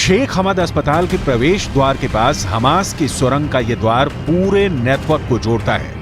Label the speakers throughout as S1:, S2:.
S1: शेख हमद अस्पताल के प्रवेश द्वार के पास हमास की सुरंग का यह द्वार पूरे नेटवर्क को जोड़ता है।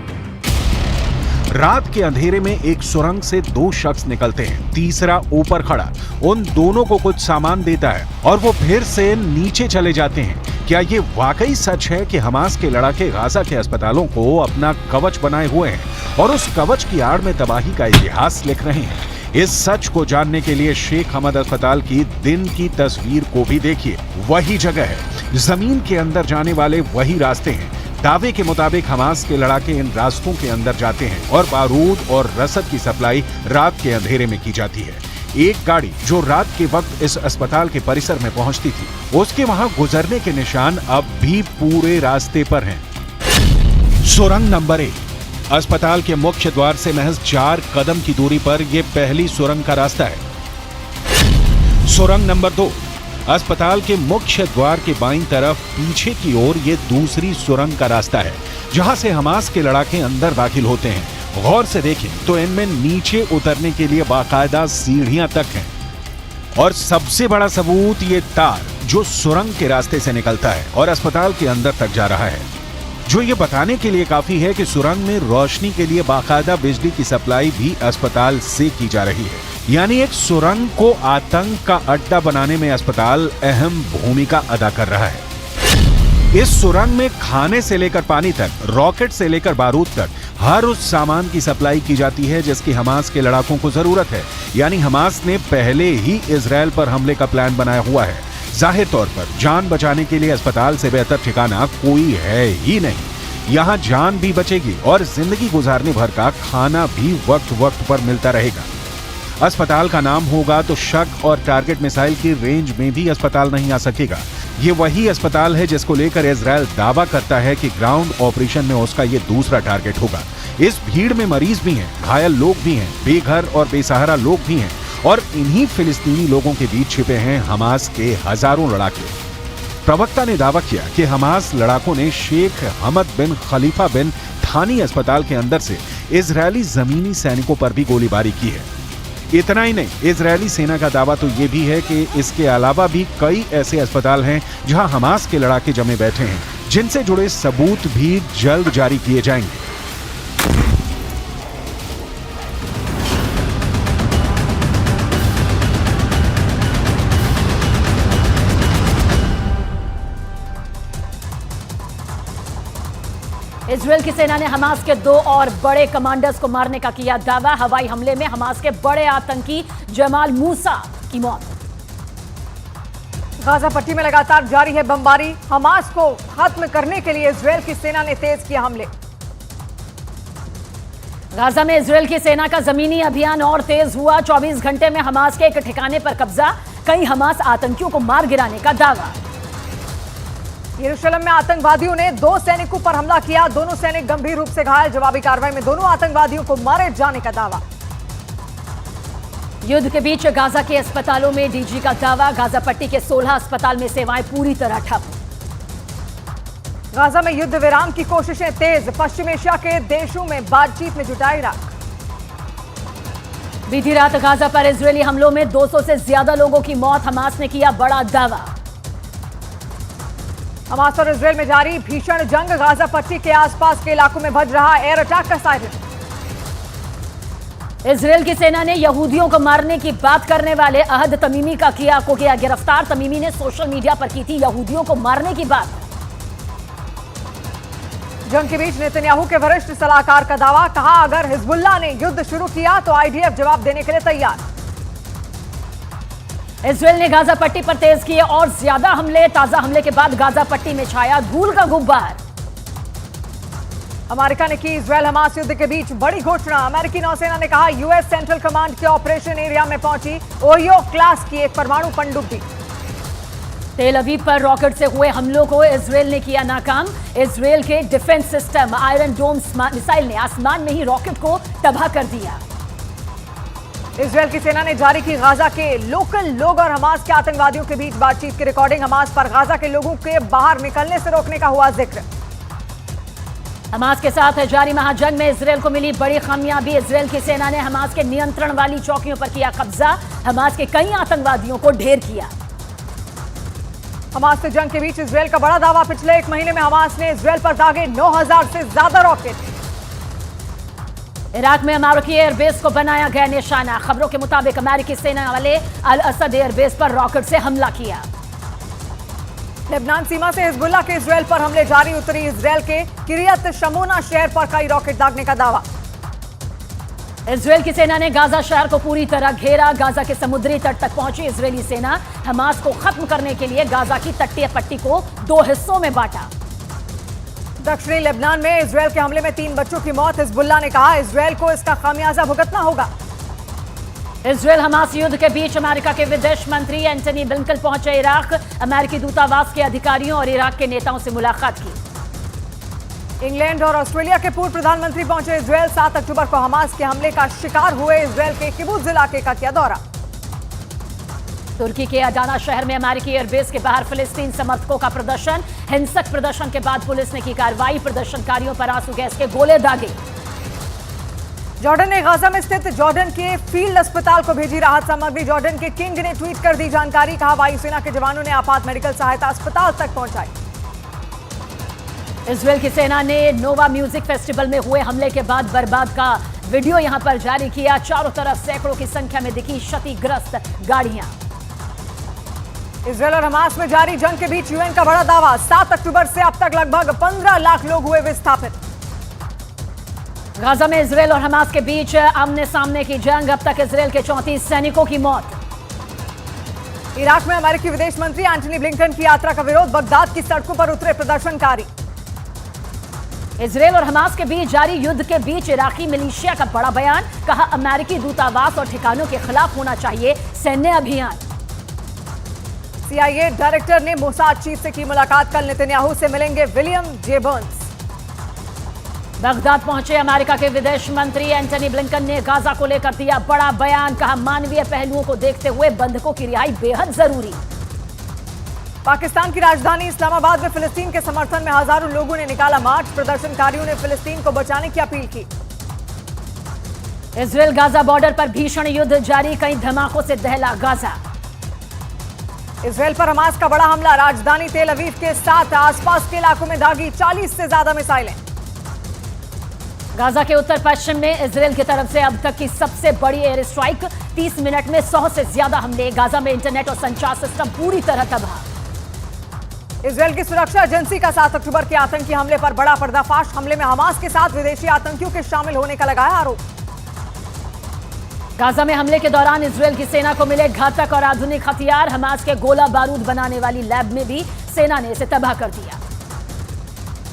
S1: रात के अंधेरे में एक सुरंग से दो शख्स निकलते हैं, तीसरा ऊपर खड़ा उन दोनों को कुछ सामान देता है और वो फिर से नीचे चले जाते हैं। क्या ये वाकई सच है कि हमास के लड़ाके गाजा के अस्पतालों को अपना कवच बनाए हुए हैं और उस कवच की आड़ में तबाही का इतिहास लिख रहे हैं? इस सच को जानने के लिए शेख हमद अस्पताल की दिन की तस्वीर को भी देखिए। वही जगह है, जमीन के अंदर जाने वाले वही रास्ते हैं। दावे के मुताबिक हमास के लड़ाके इन रास्तों के अंदर जाते हैं और बारूद और रसद की सप्लाई रात के अंधेरे में की जाती है। एक गाड़ी जो रात के वक्त इस अस्पताल के परिसर में पहुंचती थी, उसके वहां गुजरने के निशान अब भी पूरे रास्ते पर हैं। सुरंग नंबर 1 अस्पताल के मुख्य द्वार से महज 4 कदम की दूरी पर यह पहली सुरंग का रास्ता है। सुरंग नंबर 2 अस्पताल के मुख्य द्वार के बाईं तरफ पीछे की ओर ये दूसरी सुरंग का रास्ता है, जहां से हमास के लड़ाके अंदर दाखिल होते हैं। गौर से देखें तो इनमें नीचे उतरने के लिए बाकायदा सीढ़ियां तक हैं। और सबसे बड़ा सबूत ये तार जो सुरंग के रास्ते से निकलता है और अस्पताल के अंदर तक जा रहा है, जो ये बताने के लिए काफी है कि सुरंग में रोशनी के लिए बाकायदा बिजली की सप्लाई भी अस्पताल से की जा रही है। यानी एक सुरंग को आतंक का अड्डा बनाने में अस्पताल अहम भूमिका अदा कर रहा है। इस सुरंग में खाने से लेकर पानी तक, रॉकेट से लेकर बारूद तक हर उस सामान की सप्लाई की जाती है जिसकी हमास के लड़ाकों को जरूरत है। यानी हमास ने पहले ही इजराइल पर हमले का प्लान बनाया हुआ है। जाहिर तौर पर जान बचाने के लिए अस्पताल से बेहतर ठिकाना कोई है ही नहीं। यहाँ जान भी बचेगी और जिंदगी गुजारने भर का खाना भी वक्त वक्त पर मिलता रहेगा। अस्पताल का नाम होगा तो शक और टारगेट मिसाइल की रेंज में भी अस्पताल नहीं आ सकेगा। ये वही अस्पताल है जिसको लेकर इजराइल दावा करता है कि ग्राउंड ऑपरेशन में उसका ये दूसरा टारगेट होगा। इस भीड़ में मरीज भी हैं, घायल लोग भी हैं, बेघर और बेसहारा लोग भी हैं और इन्हीं फिलिस्तीनी लोगों के बीच छिपे हैं हमास के हजारों लड़ाके। प्रवक्ता ने दावा किया कि हमास लड़ाकों ने शेख हमद बिन खलीफा बिन थानी अस्पताल के अंदर से इजरायली जमीनी सैनिकों पर भी गोलीबारी की है। इतना ही नहीं, इजरायली सेना का दावा तो ये भी है कि इसके अलावा भी कई ऐसे अस्पताल हैं जहां हमास के लड़ाके जमे बैठे हैं, जिनसे जुड़े सबूत भी जल्द जारी किए जाएंगे।
S2: इजराइल की सेना ने हमास के 2 और बड़े कमांडर्स को मारने का किया दावा। हवाई हमले में हमास के बड़े आतंकी जमाल मूसा की मौत।
S3: गाजा पट्टी में लगातार जारी है बमबारी। हमास को खत्म करने के लिए इजराइल की सेना ने तेज किए हमले।
S2: गाजा में इजराइल की सेना का जमीनी अभियान और तेज हुआ। 24 घंटे में हमास के एक ठिकाने पर कब्जा, कई हमास आतंकियों को मार गिराने का दावा।
S3: यरूशलेम में आतंकवादियों ने 2 सैनिकों पर हमला किया, दोनों सैनिक गंभीर रूप से घायल। जवाबी कार्रवाई में दोनों आतंकवादियों को मारे जाने का दावा।
S2: युद्ध के बीच गाजा के अस्पतालों में डीजी का दावा। गाजा पट्टी के 16 अस्पताल में सेवाएं पूरी तरह ठप।
S3: गाजा में युद्ध विराम की कोशिशें तेज, पश्चिम एशिया के देशों में बातचीत में जुटा इराक।
S2: बीती रात गाजा पर इजरायली हमलों में 200 से ज्यादा लोगों की मौत। हमास ने किया बड़ा दावा।
S3: हमास और इजराइल में जारी भीषण जंग। गाजा पट्टी के आसपास के इलाकों में बज रहा एयर अटैक का सायरन।
S2: इजराइल की सेना ने यहूदियों को मारने की बात करने वाले अहद तमीमी का किया गिरफ्तार। तमीमी ने सोशल मीडिया पर की थी यहूदियों को मारने की बात।
S3: जंग के बीच नेतन्याहू के वरिष्ठ सलाहकार का दावा, कहा अगर हिजबुल्लाह ने युद्ध शुरू किया तो आईडीएफ जवाब देने के लिए तैयार।
S2: इजराइल ने गाजा पट्टी पर तेज किए और ज्यादा हमले। ताजा हमले के बाद गाजा पट्टी में छाया धूल का गुब्बार।
S3: अमेरिका ने की इजराइल हमास युद्ध के बीच बड़ी घोषणा। अमेरिकी नौसेना ने कहा यूएस सेंट्रल कमांड के ऑपरेशन एरिया में पहुंची ओहियो क्लास की एक परमाणु पनडुब्बी।
S2: तेल अवीव पर रॉकेट से हुए हमलों को इजराइल ने किया नाकाम। इजराइल के defence system iron dome missile ने आसमान में ही रॉकेट को तबाह कर दिया।
S3: इजराइल की सेना ने जारी की गाजा के लोकल लोग और हमास के आतंकवादियों के बीच बातचीत की रिकॉर्डिंग। हमास पर गाजा के लोगों के बाहर निकलने से रोकने का हुआ जिक्र।
S2: हमास के साथ जारी महाजंग में इजराइल को मिली बड़ी कामयाबी। इजराइल की सेना ने हमास के नियंत्रण वाली चौकियों पर किया कब्जा। हमास के कई आतंकवादियों को ढेर किया।
S3: हमास से जंग के बीच इजरायल का बड़ा दावा, पिछले एक महीने में हमास ने इजरायल पर दागे 9,000 से ज्यादा रॉकेट।
S2: इराक में अमेरिकी एयरबेस को बनाया गया निशाना, खबरों के मुताबिक अमेरिकी सेना वाले अल असद एयरबेस पर रॉकेट से हमला किया।
S3: लेबनान सीमा से हिजबुल्लाह के इजरायल पर हमले जारी, उतरी इजरायल के किरियत शमोना शहर पर कई रॉकेट दागने का दावा।
S2: इजरायल की सेना ने गाजा शहर को पूरी तरह घेरा, गाजा के समुद्री तट तक पहुंची इजरायली सेना। हमास को खत्म करने के लिए गाजा की तटीय पट्टी को 2 हिस्सों में बांटा।
S3: दक्षिणी लेबनान में इजरायल के हमले में 3 बच्चों की मौत, हिजबुल्लाह ने कहा इजरायल को इसका खामियाजा भुगतना होगा।
S2: इजरायल हमास युद्ध के बीच अमेरिका के विदेश मंत्री एंटनी ब्लिंकन पहुंचे इराक, अमेरिकी दूतावास के अधिकारियों और इराक के नेताओं से मुलाकात की।
S3: इंग्लैंड और ऑस्ट्रेलिया के पूर्व प्रधानमंत्री पहुंचे इजरायल, 7 अक्टूबर को हमास के हमले का शिकार हुए इजरायल के किबुत्ज इलाके का किया दौरा।
S2: तुर्की के अडाना शहर में अमेरिकी एयरबेस के बाहर फिलिस्तीन समर्थकों का प्रदर्शन, हिंसक प्रदर्शन के बाद पुलिस ने की कार्रवाई, प्रदर्शनकारियों पर आंसू गैस के गोले दागे।
S3: जॉर्डन ने गाजा में स्थित जॉर्डन के फील्ड अस्पताल को भेजी राहत सामग्री, जॉर्डन के किंग ने ट्वीट कर दी जानकारी, कहा वायुसेना के जवानों ने आपात मेडिकल सहायता अस्पताल तक पहुंचाई।
S2: इजरायल की सेना ने नोवा म्यूजिक फेस्टिवल में हुए हमले के बाद बर्बाद का वीडियो यहां पर जारी किया, चारों तरफ सैकड़ों की संख्या में दिखी क्षतिग्रस्त गाड़ियां।
S3: इजरायल और हमास में जारी जंग के बीच यूएन का बड़ा दावा, 7 अक्टूबर से अब तक लगभग 15 लाख लोग हुए विस्थापित।
S2: गाजा में इजरायल और हमास के बीच आमने सामने की जंग, अब तक इजरायल के 34 सैनिकों की मौत।
S3: इराक में अमेरिकी विदेश मंत्री एंटनी ब्लिंकन की यात्रा का विरोध, बगदाद की सड़कों पर उतरे प्रदर्शनकारी।
S2: इजरायल और हमास के बीच जारी युद्ध के बीच इराकी मिलिशिया का बड़ा बयान, कहा अमेरिकी दूतावास और ठिकानों के खिलाफ होना चाहिए सैन्य अभियान।
S3: सीआईए डायरेक्टर ने मोसाद चीफ से की मुलाकात, कल नेतन्याहू से मिलेंगे विलियम जे बर्न्स।
S2: बगदाद पहुंचे अमेरिका के विदेश मंत्री एंटनी ब्लिंकन ने गाजा को लेकर दिया बड़ा बयान, कहा मानवीय पहलुओं को देखते हुए बंधकों की रिहाई बेहद जरूरी।
S3: पाकिस्तान की राजधानी इस्लामाबाद में फिलिस्तीन के समर्थन में हजारों लोगों ने निकाला मार्च, प्रदर्शनकारियों ने फिलिस्तीन को बचाने की अपील की।
S2: इजरायल गाजा बॉर्डर पर भीषण युद्ध जारी, कई धमाकों से दहला गाजा।
S3: इजरायल पर हमास का बड़ा हमला, राजधानी तेल अवीव के साथ आसपास के इलाकों में दागी 40 से ज्यादा मिसाइलें।
S2: गाजा के उत्तर पश्चिम में इजरायल की तरफ से अब तक की सबसे बड़ी एयर स्ट्राइक, 30 मिनट में 100 से ज्यादा हमले, गाजा में इंटरनेट और संचार सिस्टम पूरी तरह तबाह।
S3: इजरायल की सुरक्षा एजेंसी का 7 अक्टूबर के आतंकी हमले पर बड़ा पर्दाफाश, हमले में हमास के साथ विदेशी आतंकियों के शामिल होने का लगाया आरोप।
S2: गाजा में हमले के दौरान इजरायल की सेना को मिले घातक और आधुनिक हथियार, हमास के गोला बारूद बनाने वाली लैब में भी सेना ने इसे तबाह कर दिया।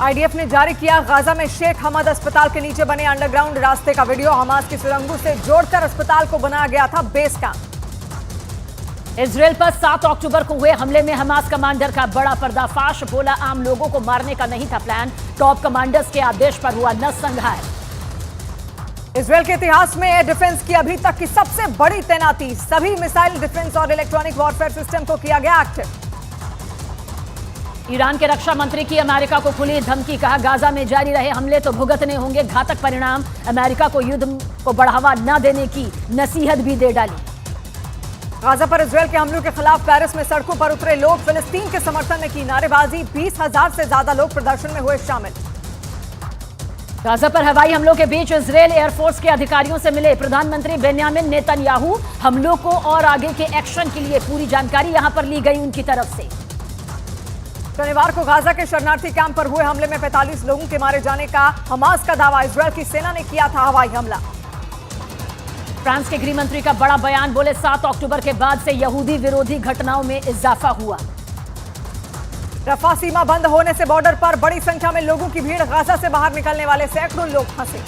S3: आईडीएफ ने जारी किया गाजा में शेख हमद अस्पताल के नीचे बने अंडरग्राउंड रास्ते का वीडियो, हमास की सुरंगों से जोड़कर अस्पताल को बनाया गया था बेस कैंप।
S2: इजरायल पर 7 अक्टूबर को हुए हमले में हमास कमांडर का बड़ा पर्दाफाश, बोला आम लोगों को मारने का नहीं था प्लान, टॉप कमांडर्स के आदेश पर हुआ नरसंहार।
S3: इजरायल के इतिहास में एयर डिफेंस की अभी तक की सबसे बड़ी तैनाती, सभी मिसाइल डिफेंस और इलेक्ट्रॉनिक वॉरफेयर सिस्टम को किया गया एक्टिव।
S2: ईरान के रक्षा मंत्री की अमेरिका को खुली धमकी, कहा गाजा में जारी रहे हमले तो भुगतने होंगे घातक परिणाम, अमेरिका को युद्ध को बढ़ावा न देने की नसीहत भी दे डाली।
S3: गाजा पर इजरायल के हमलों के खिलाफ पेरिस में सड़कों पर उतरे लोग, फिलिस्तीन के समर्थन में की नारेबाजी, 20,000 से ज्यादा लोग प्रदर्शन में हुए शामिल।
S2: गाजा पर हवाई हमलों के बीच इजरायल एयरफोर्स के अधिकारियों से मिले प्रधानमंत्री बेन्यामिन नेतन्याहू, हमलों को और आगे के एक्शन के लिए पूरी जानकारी यहां पर ली गई उनकी तरफ से।
S3: शनिवार को गाजा के शरणार्थी कैंप पर हुए हमले में 45 लोगों के मारे जाने का हमास का दावा, इजरायल की सेना ने किया था हवाई हमला।
S2: फ्रांस के गृह मंत्री का बड़ा बयान, बोले 7 अक्टूबर के बाद से यहूदी विरोधी घटनाओं में इजाफा हुआ।
S3: रफा सीमा बंद होने से बॉर्डर पर बड़ी संख्या में लोगों की भीड़, गाजा से बाहर निकलने वाले सैकड़ों लोग फंसे।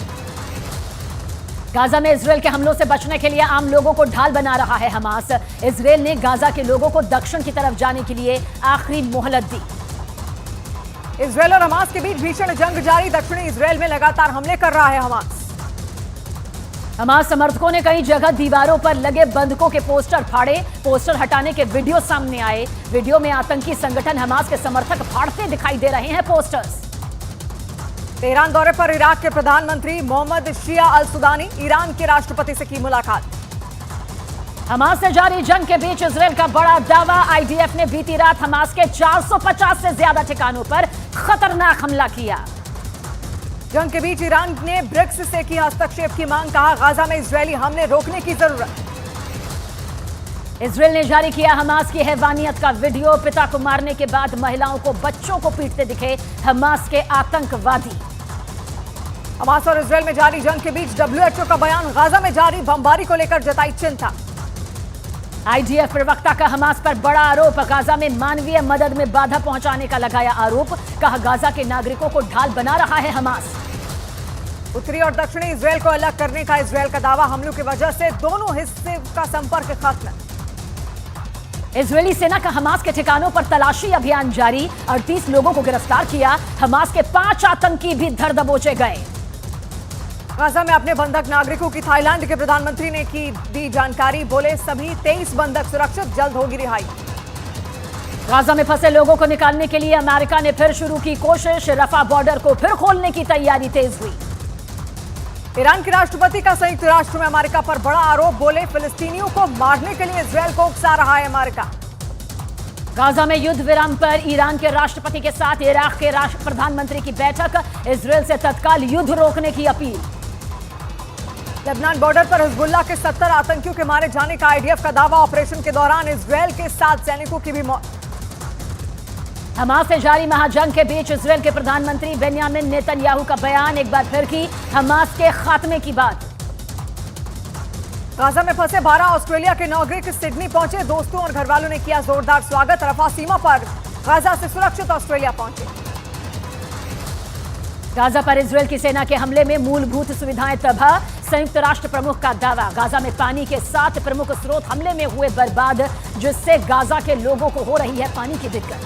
S2: गाजा में इजरायल के हमलों से बचने के लिए आम लोगों को ढाल बना रहा है हमास, इजरायल ने गाजा के लोगों को दक्षिण की तरफ जाने के लिए आखिरी मोहलत दी।
S3: इजरायल और हमास के बीच भीषण जंग जारी, दक्षिणी इजरायल में लगातार हमले कर रहा है हमास।
S2: हमास समर्थकों ने कई जगह दीवारों पर लगे बंधकों के पोस्टर फाड़े, पोस्टर हटाने के वीडियो सामने आए, वीडियो में आतंकी संगठन हमास के समर्थक फाड़ते दिखाई दे रहे हैं पोस्टर्स।
S3: तेहरान दौरे पर इराक के प्रधानमंत्री मोहम्मद शिया अल सुदानी, ईरान के राष्ट्रपति से की मुलाकात।
S2: हमास से जारी जंग के बीच इजराइल का बड़ा दावा। आईडीएफ ने बीती रात हमास के 450 से ज्यादा ठिकानों पर खतरनाक हमला किया।
S3: जंग के बीच ईरान ने ब्रिक्स से की हस्तक्षेप की मांग, कहा गाजा में इजरायली हमले रोकने की जरूरत।
S2: इजराइल ने जारी किया हमास की हैवानियत का वीडियो। पिता को मारने के बाद महिलाओं को बच्चों को पीटते दिखे हमास के आतंकवादी।
S3: हमास और इजराइल में जारी जंग के बीच WHO का बयान, गाजा में जारी बमबारी को लेकर जताई चिंता।
S2: आईडीएफ प्रवक्ता का हमास पर बड़ा आरोप। गाजा में मानवीय मदद में बाधा पहुंचाने का लगाया आरोप। कहा गाजा के नागरिकों को ढाल बना रहा है हमास।
S3: उत्तरी और दक्षिणी इजराइल को अलग करने का इजराइल का दावा, हमलों की वजह से दोनों हिस्से का संपर्क खत्म।
S2: इजरायली सेना का हमास के ठिकानों पर तलाशी अभियान जारी। 38 लोगों को गिरफ्तार किया। हमास के 5 आतंकी भी धर दबोचे गए।
S3: गाजा में अपने बंधक नागरिकों की थाईलैंड के प्रधानमंत्री ने दी जानकारी, बोले सभी 23 बंधक सुरक्षित, जल्द होगी रिहाई।
S2: गाजा में फंसे लोगों को निकालने के लिए अमेरिका ने फिर शुरू की कोशिश। रफा बॉर्डर को फिर खोलने की तैयारी तेज हुई।
S3: ईरान के राष्ट्रपति का संयुक्त राष्ट्र में अमेरिका पर बड़ा आरोप, बोले फिलिस्तीनियों को मारने के लिए इजराइल को उकसा रहा है अमेरिका।
S2: गाजा में युद्ध विराम पर ईरान के राष्ट्रपति के साथ इराक के प्रधानमंत्री की बैठक। इजराइल से तत्काल युद्ध रोकने की अपील।
S3: लेबनान बॉर्डर पर हिजबुल्लाह के 70 आतंकियों के मारे जाने का आईडीएफ का दावा। ऑपरेशन के दौरान इजराइल के 7 सैनिकों की भी मौत।
S2: हमास से जारी महाजंग के बीच इजराइल के प्रधानमंत्री बेंयामिन नेतन्याहू का बयान। एक बार फिर की हमास के खात्मे की बात।
S3: गाजा में फंसे 12 ऑस्ट्रेलिया के नागरिक सिडनी पहुंचे। दोस्तों और घरवालों ने किया जोरदार स्वागत। रफा सीमा पर गाजा से सुरक्षित ऑस्ट्रेलिया पहुंचे।
S2: गाजा पर इजराइल की सेना के हमले में मूलभूत सुविधाएं तबाह। संयुक्त राष्ट्र प्रमुख का दावा। गाजा में पानी के 7 प्रमुख स्रोत हमले में हुए बर्बाद, जिससे गाजा के लोगों को हो रही है पानी की दिक्कत।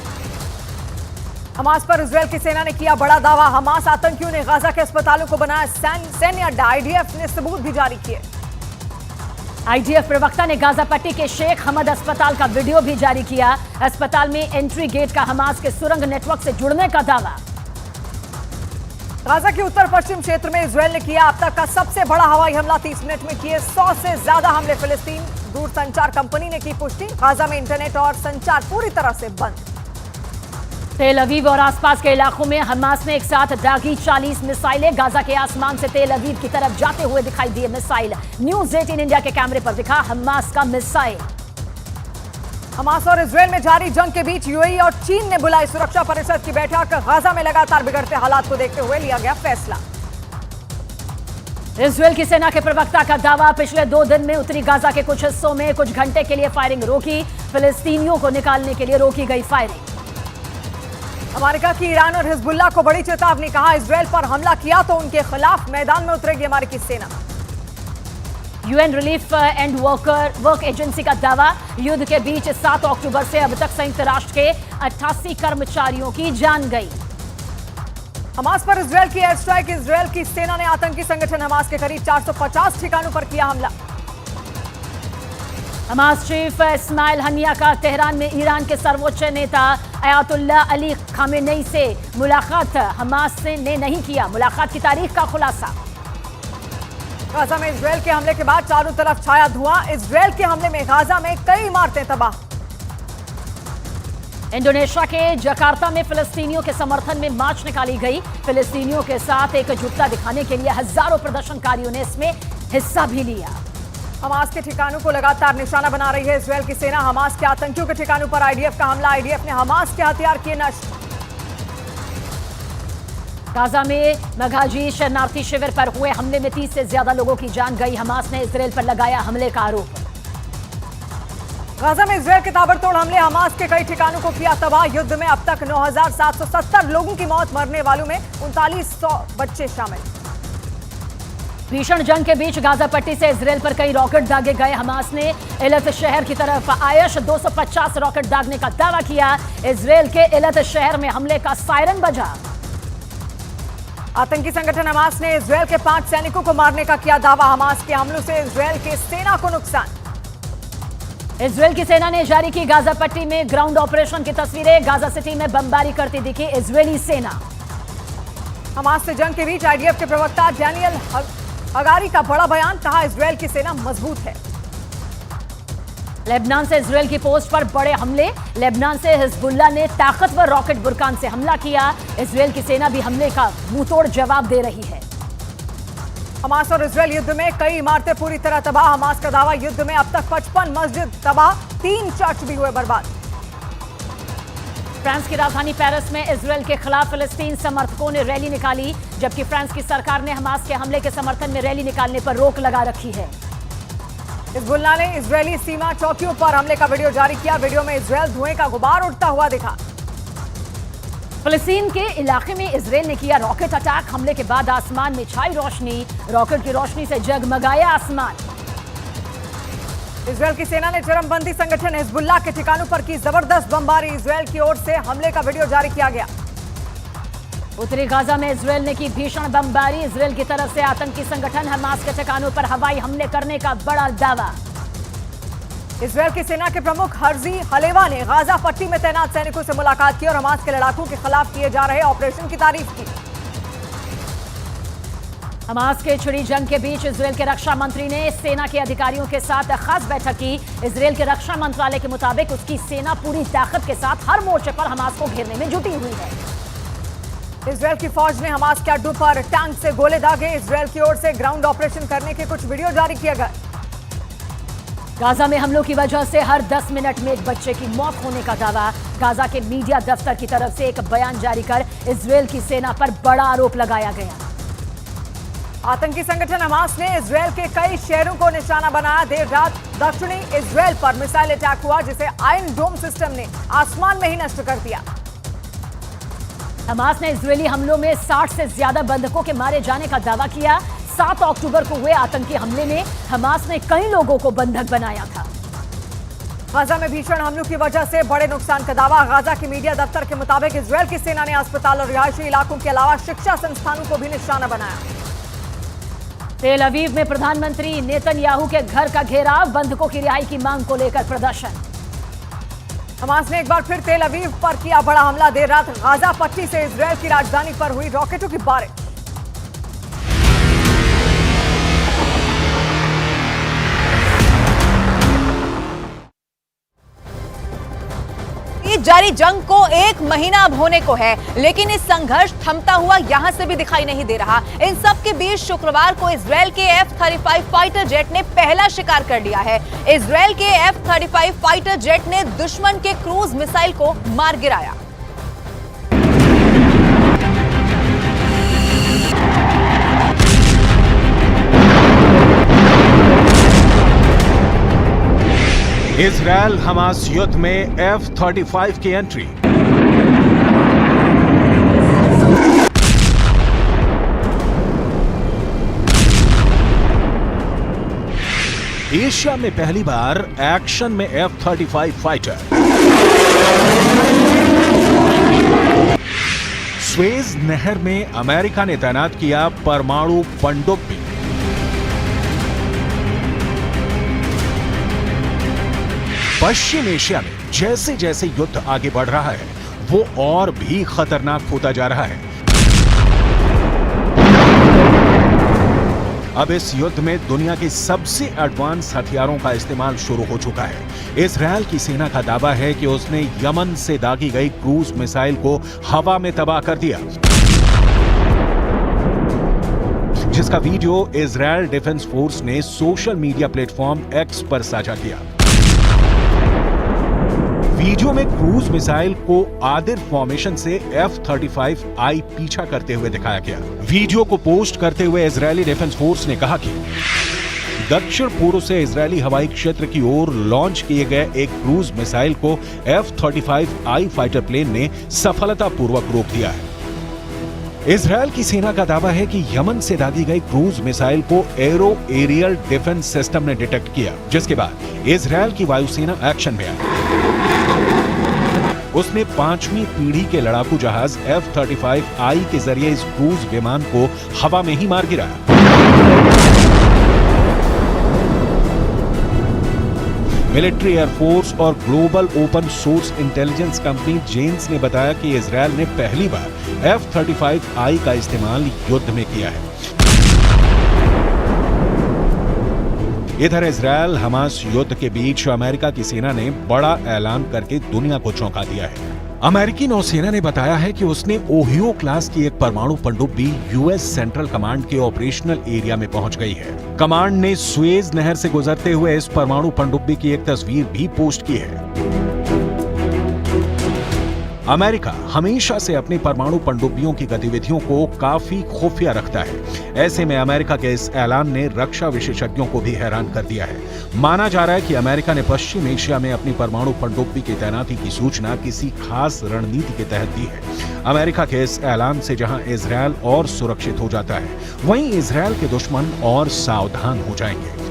S3: हमास पर इजराइल की सेना ने किया बड़ा दावा। हमास आतंकियों ने गाजा के अस्पतालों को बनाया सैन्य अड्डा। आईडीएफ ने सबूत भी जारी किए।
S2: आईडीएफ प्रवक्ता ने गाजा पट्टी के शेख हमद अस्पताल का वीडियो भी जारी किया। अस्पताल में एंट्री गेट का हमास के सुरंग नेटवर्क से जुड़ने का दावा।
S3: गाजा के उत्तर पश्चिम क्षेत्र में इजराइल ने किया अब तक का सबसे बड़ा हवाई हमला। 30 मिनट में किए 100 से ज्यादा हमले। फिलिस्तीन दूरसंचार कंपनी ने की पुष्टि। गाजा में इंटरनेट और संचार पूरी तरह से बंद।
S2: तेल अवीव और आसपास के इलाकों में हमास ने एक साथ दागी 40 मिसाइलें। गाजा के आसमान से तेल अवीव की तरफ जाते हुए दिखाई दिए मिसाइल। न्यूज 18 इंडिया के कैमरे पर दिखा हमास का मिसाइल।
S3: हमास और इजराइल में जारी जंग के बीच यूएई और चीन ने बुलाई सुरक्षा परिषद की बैठक। गाजा में लगातार बिगड़ते हालात को देखते हुए लिया गया फैसला।
S2: इजराइल की सेना के प्रवक्ता का दावा। पिछले 2 दिन में उत्तरी गाजा के कुछ हिस्सों में कुछ घंटे के लिए फायरिंग रोकी। फिलिस्तीनियों को निकालने के लिए रोकी गई फायरिंग।
S3: अमेरिका की ईरान और हिजबुल्लाह को बड़ी चेतावनी। कहा इजराइल पर हमला किया तो उनके खिलाफ मैदान में उतरेगी अमेरिकी सेना।
S2: UN relief and work agency का दावा। युद्ध के बीच 7 अक्टूबर से अब तक संयुक्त राष्ट्र के 88 कर्मचारियों की जान गई।
S3: हमास पर इजराइल की एयर स्ट्राइक। इजराइल की सेना ने आतंकी संगठन हमास के करीब 450 ठिकानों पर किया हमला।
S2: हमास चीफ इस्माइल हनिया का तेहरान में ईरान के सर्वोच्च नेता अयातुल्लाह अली खामेनेई से मुलाकात। हमास ने नहीं किया मुलाकात की तारीख का खुलासा।
S3: गाजा में इजराइल के हमले के बाद चारों तरफ छाया धुआं। इजराइल के हमले में गाजा में कई इमारतें तबाह।
S2: इंडोनेशिया के जकार्ता में फिलिस्तीनियों के समर्थन में मार्च निकाली गई। फिलिस्तीनियों के साथ एकजुटता दिखाने के लिए हजारों प्रदर्शनकारियों ने इसमें हिस्सा भी लिया।
S3: हमास के ठिकानों को लगातार निशाना बना रही है इजराइल की सेना। हमास के आतंकियों के ठिकानों पर आईडीएफ का हमला। आईडीएफ ने हमास के हथियार किए नष्ट।
S2: गाजा में मगाजी शरणार्थी शिविर पर हुए हमले में 30 से ज्यादा लोगों की जान गई। हमास ने इजराइल पर लगाया हमले का आरोप।
S3: गाजा में इजराइल के ताबड़तोड़ हमले। हमास के कई ठिकानों को किया तबाह। युद्ध में अब तक 9,770 लोगों की मौत। मरने वालों में 3900 बच्चे शामिल।
S2: भीषण जंग के बीच गाजा पट्टी से इजराइल पर कई रॉकेट दागे गए। हमास ने एलत शहर की तरफ आयश 250 रॉकेट दागने का दावा किया। इजराइल के एलत शहर में हमले का सायरन बजा।
S3: आतंकी संगठन हमास ने इजराइल के 5 सैनिकों को मारने का किया दावा। हमास के हमलों से इजराइल की सेना को नुकसान।
S2: इजराइल की सेना ने जारी की गाजा पट्टी में ग्राउंड ऑपरेशन की तस्वीरें। गाजा सिटी में बमबारी करती दिखी इजरायली सेना।
S3: हमास से जंग के बीच आईडीएफ के प्रवक्ता डैनियल हगारी का बड़ा बयान। कहा इजराइल की सेना मजबूत है।
S2: लेबनान से इजरायल की पोस्ट पर बड़े हमले। लेबनान से हिजबुल्लाह ने ताकतवर रॉकेट बुरकान से हमला किया। इजरायल की सेना भी हमले का मुंहतोड़ जवाब दे रही है।
S3: हमास और इजरायल युद्ध में कई इमारतें पूरी तरह तबाह। हमास का दावा, युद्ध में अब तक 55 मस्जिद तबाह, 3 चर्च भी हुए बर्बाद।
S2: फ्रांस की राजधानी पेरिस में इजरायल के खिलाफ फिलिस्तीन समर्थकों ने रैली निकाली, जबकि फ्रांस की सरकार ने हमास के हमले के समर्थन में रैली निकालने पर रोक लगा रखी है।
S3: हिजबुल्लाह ने इजरायली सीमा चौकियों पर हमले का वीडियो जारी किया। वीडियो में इजरायल धुएं का गुबार उड़ता हुआ दिखा।
S2: फिलिस्तीन के इलाके में इजरायल ने किया रॉकेट अटैक। हमले के बाद आसमान में छाई रोशनी। रॉकेट की रोशनी से जगमगाया आसमान।
S3: इजरायल की सेना ने चरमबंदी संगठन हिजबुल्लाह के ठिकानों पर की जबरदस्त बमबारी। इजरायल की ओर से हमले का वीडियो जारी किया गया।
S2: उत्तरी गाजा में इजरायल ने की भीषण बमबारी। इजरायल की तरफ से आतंकी संगठन हमास के ठिकानों पर हवाई हमले करने का बड़ा दावा।
S3: इजरायल की सेना के प्रमुख हर्जी हलेवा ने गाजा पट्टी में तैनात सैनिकों से मुलाकात की और हमास के लड़ाकों के खिलाफ किए जा रहे ऑपरेशन की तारीफ की।
S2: हमास के छिड़ी जंग के बीच इजरायल के रक्षा मंत्री ने सेना के अधिकारियों के साथ खास बैठक की। इजरायल के रक्षा मंत्रालय के मुताबिक उसकी सेना पूरी ताकत के साथ हर मोर्चे पर हमास को घेरने में जुटी हुई है।
S3: इजरायल की फौज ने हमास के अड्डों पर टैंक से गोले दागे। इजरायल की ओर से ग्राउंड ऑपरेशन करने के कुछ वीडियो जारी किए गए।
S2: गाजा में हमलों की वजह से हर 10 मिनट में एक बच्चे की मौत होने का दावा। गाजा के मीडिया दफ्तर की तरफ से एक बयान जारी कर इजरायल की सेना पर बड़ा आरोप लगाया गया।
S3: आतंकी संगठन हमास ने इजरायल के कई शहरों को निशाना बनाया। देर रात दक्षिणी इजरायल पर मिसाइल अटैक हुआ, जिसे आयरन डोम सिस्टम ने आसमान में ही नष्ट कर दिया।
S2: हमास ने इजरायली हमलों में 60 से ज्यादा बंधकों के मारे जाने का दावा किया। 7 अक्टूबर को हुए आतंकी हमले में हमास ने कई लोगों को बंधक बनाया था।
S3: गाजा में भीषण हमलों की वजह से बड़े नुकसान का दावा। गाजा के मीडिया दफ्तर के मुताबिक इजरायल की सेना ने अस्पताल और रिहायशी इलाकों के अलावा शिक्षा संस्थानों को भी निशाना बनाया।
S2: तेल अवीव में प्रधानमंत्री नेतन्याहू के घर का घेराव। बंधकों की रिहाई की मांग को लेकर प्रदर्शन।
S3: हमास ने एक बार फिर तेल अवीव पर किया बड़ा हमला। देर रात गाजा पट्टी से इजरायल की राजधानी पर हुई रॉकेटों की बारिश।
S4: जारी जंग को 1 महीना अब होने को है, लेकिन इस संघर्ष थमता हुआ यहां से भी दिखाई नहीं दे रहा। इन सब के बीच शुक्रवार को इजरायल के F-35 फाइटर जेट ने पहला शिकार कर लिया है। इजरायल के F-35 फाइटर जेट ने दुश्मन के क्रूज मिसाइल को मार गिराया।
S1: इजरायल हमास युद्ध में F-35 की एंट्री। एशिया में पहली बार एक्शन में F-35 फाइटर। स्वेज नहर में अमेरिका ने तैनात किया परमाणु पनडुब्बी। पश्चिम एशिया में जैसे जैसे युद्ध आगे बढ़ रहा है, वो और भी खतरनाक होता जा रहा है। अब इस युद्ध में दुनिया के सबसे एडवांस हथियारों का इस्तेमाल शुरू हो चुका है। इजरायल की सेना का दावा है कि उसने यमन से दागी गई क्रूज मिसाइल को हवा में तबाह कर दिया, जिसका वीडियो इजरायल डिफेंस फोर्स ने सोशल मीडिया प्लेटफॉर्म एक्स पर साझा किया। वीडियो में क्रूज मिसाइल को आदिर फॉर्मेशन से F-35I पीछा करते हुए दिखाया गया। वीडियो को पोस्ट करते हुए इजरायली डिफेंस फोर्स ने कहा कि दक्षिण पूर्व से इजरायली हवाई क्षेत्र की ओर लॉन्च किए गए एक क्रूज मिसाइल को F-35I फाइटर प्लेन ने सफलतापूर्वक रोक दिया है। इजरायल की सेना का दावा है कि यमन से दागी गई क्रूज मिसाइल को एरो एरियल डिफेंस सिस्टम ने डिटेक्ट किया, जिसके बाद इजरायल की वायुसेना एक्शन में आई। उसने 5वीं पीढ़ी के लड़ाकू जहाज F-35I के जरिए इस क्रूज विमान को हवा में ही मार गिराया। मिलिट्री एयरफोर्स और global open source intelligence company Janes ने बताया कि इजरायल ने पहली बार F-35I का इस्तेमाल युद्ध में किया है। इधर इजरायल हमास युद्ध के बीच अमेरिका की सेना ने बड़ा ऐलान करके दुनिया को चौंका दिया है। अमेरिकी नौसेना ने बताया है कि उसने ओहियो क्लास की एक परमाणु पनडुब्बी यूएस सेंट्रल कमांड के ऑपरेशनल एरिया में पहुंच गई है। कमांड ने सुएज नहर से गुजरते हुए इस परमाणु पनडुब्बी की एक तस्वीर भी पोस्ट की है। अमेरिका हमेशा से अपनी परमाणु पनडुब्बियों की गतिविधियों को काफी खुफिया रखता है। ऐसे में अमेरिका के इस ऐलान ने रक्षा विशेषज्ञों को भी हैरान कर दिया है। माना जा रहा है कि अमेरिका ने पश्चिम एशिया में अपनी परमाणु पनडुब्बी की तैनाती की सूचना किसी खास रणनीति के तहत दी है। अमेरिका के इस ऐलान से जहां इजरायल और सुरक्षित हो जाता है, वहीं इजरायल के दुश्मन और सावधान हो जाएंगे।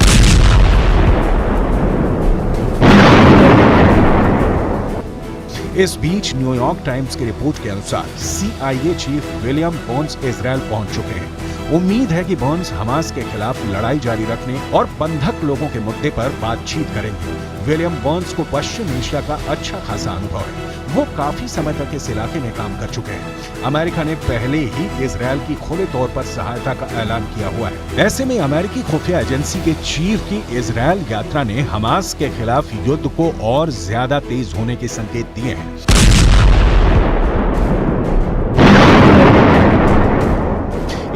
S1: इस बीच न्यूयॉर्क टाइम्स की रिपोर्ट के अनुसार CIA chief William Burns Israel पहुंच चुके हैं। उम्मीद है कि बर्न्स हमास के खिलाफ लड़ाई जारी रखने और बंधक लोगों के मुद्दे पर बातचीत करेंगे। विलियम बर्न्स को पश्चिम एशिया का अच्छा खासा अनुभव है। वो काफी समय तक इस इलाके में काम कर चुके हैं। अमेरिका ने पहले ही इजरायल की खुले तौर पर सहायता का ऐलान किया हुआ है। ऐसे में अमेरिकी खुफिया एजेंसी के चीफ की इजरायल यात्रा ने हमास के खिलाफ युद्ध को और ज्यादा तेज होने के संकेत दिए हैं।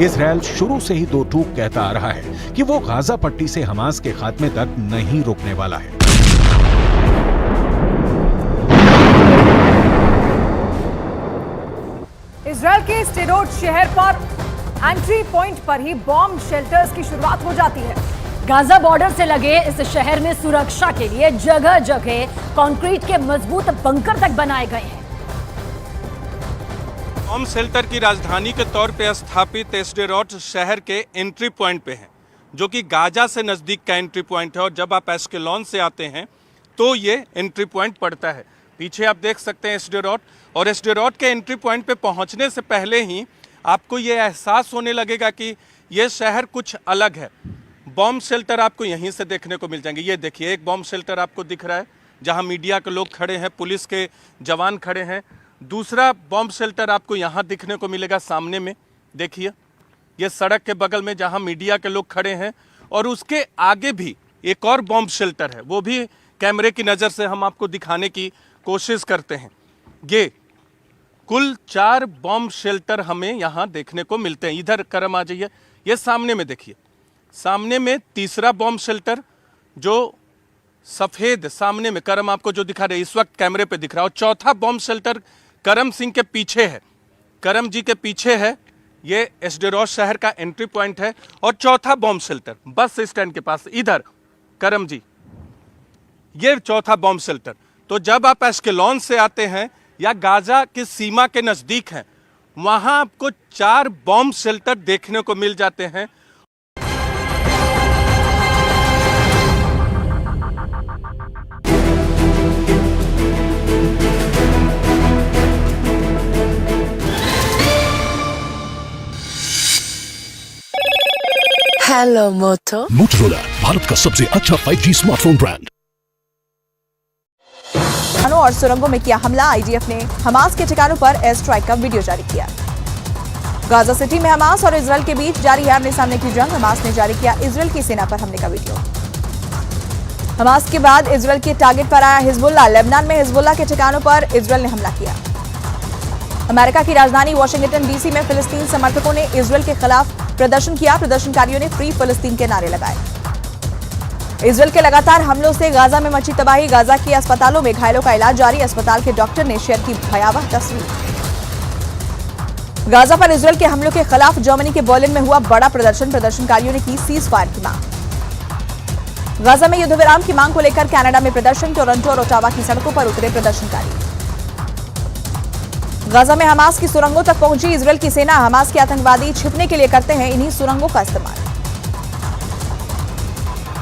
S1: इजरायल शुरू से ही दो टूक कहता आ रहा है कि वो गाजा पट्टी से हमास के खात्मे तक नहीं रुकने वाला है।
S3: इजरायल के स्टेरोड शहर पर एंट्री पॉइंट पर ही बॉम्ब शेल्टर्स की शुरुआत हो जाती है।
S2: गाजा बॉर्डर से लगे इस शहर में सुरक्षा के लिए जगह जगह कंक्रीट के मजबूत बंकर तक बनाए गए हैं।
S5: बॉम्ब शेल्टर की राजधानी के तौर पे स्थापित एस्टेरोट शहर के एंट्री पॉइंट पे है, जो कि गाजा से नजदीक का एंट्री पॉइंट है। और जब आप एस्केलॉन से आते हैं तो ये एंट्री पॉइंट पड़ता है। पीछे आप देख सकते हैं एस्टेरोट, और एस्टेरोट के एंट्री पॉइंट पे पहुंचने से पहले ही आपको ये एहसास होने लगेगा कि ये शहर कुछ अलग है। बॉम्ब शेल्टर आपको यहीं से देखने को मिल जाएंगे। ये देखिए, एक बॉम्ब शेल्टर आपको दिख रहा है जहां मीडिया के लोग खड़े हैं, पुलिस के जवान खड़े हैं। दूसरा बॉम्ब शेल्टर आपको यहाँ दिखने को मिलेगा सामने में, देखिए ये सड़क के बगल में जहाँ मीडिया के लोग खड़े हैं। और उसके आगे भी एक और बॉम्ब शेल्टर है, वो भी कैमरे की नज़र से हम आपको दिखाने की कोशिश करते हैं। ये कुल 4 बॉम्ब शेल्टर हमें यहाँ देखने को मिलते हैं। इधर करम आ जाइए, ये सामने में देखिए, सामने में तीसरा बॉम्ब शेल्टर जो सफ़ेद सामने में करम आपको जो दिखा रहे इस वक्त कैमरे पे दिख रहा है। और चौथा बॉम्ब शेल्टर करम सिंह के पीछे है, करम जी के पीछे है। ये एस्टेरोट शहर का एंट्री पॉइंट है। और चौथा बॉम्ब शेल्टर बस स्टैंड के पास, इधर करम जी, ये चौथा बॉम्ब शेल्टर। तो जब आप एस्केलॉन से आते हैं या गाजा की सीमा के नज़दीक हैं, वहाँ आपको 4 बॉम्ब शेल्टर देखने को मिल जाते हैं।
S6: हेलो मोटो।
S7: मोटोरोला, भारत का सबसे अच्छा 5G स्मार्टफोन ब्रांड।
S4: और सुरंगों में किया हमला, आईडीएफ ने हमास के ठिकानों पर एयर स्ट्राइक का वीडियो जारी किया। गाजा सिटी में हमास और इजरायल के बीच जारी है आमने सामने की जंग। हमास ने जारी किया इजरायल की सेना पर हमले का वीडियो। हमास के बाद इजरायल के टारगेट पर आया हिजबुल्लाह। लेबनान में हिजबुल्लाह के ठिकानों पर इजरायल ने हमला किया। अमेरिका की राजधानी वाशिंगटन डीसी में फिलिस्तीन समर्थकों ने इजरायल के खिलाफ प्रदर्शन किया। प्रदर्शनकारियों ने फ्री फिलिस्तीन के नारे लगाए। इजरायल के लगातार हमलों से गाजा में मची तबाही। गाजा के अस्पतालों में घायलों का इलाज जारी। अस्पताल के डॉक्टर ने शेयर की भयावह तस्वीर। गाजा पर इजरायल के हमलों के खिलाफ जर्मनी के बर्लिन में हुआ बड़ा प्रदर्शन। प्रदर्शनकारियों ने की सीज फायर की मांग। गाजा में युद्ध विराम की मांग को लेकर कनाडा में प्रदर्शन। टोरंटो और ओटावा की सड़कों पर उतरे प्रदर्शनकारी। गाजा में हमास की सुरंगों तक पहुंची इजरायल की सेना। हमास के आतंकवादी छिपने के लिए करते हैं इन्हीं सुरंगों का इस्तेमाल।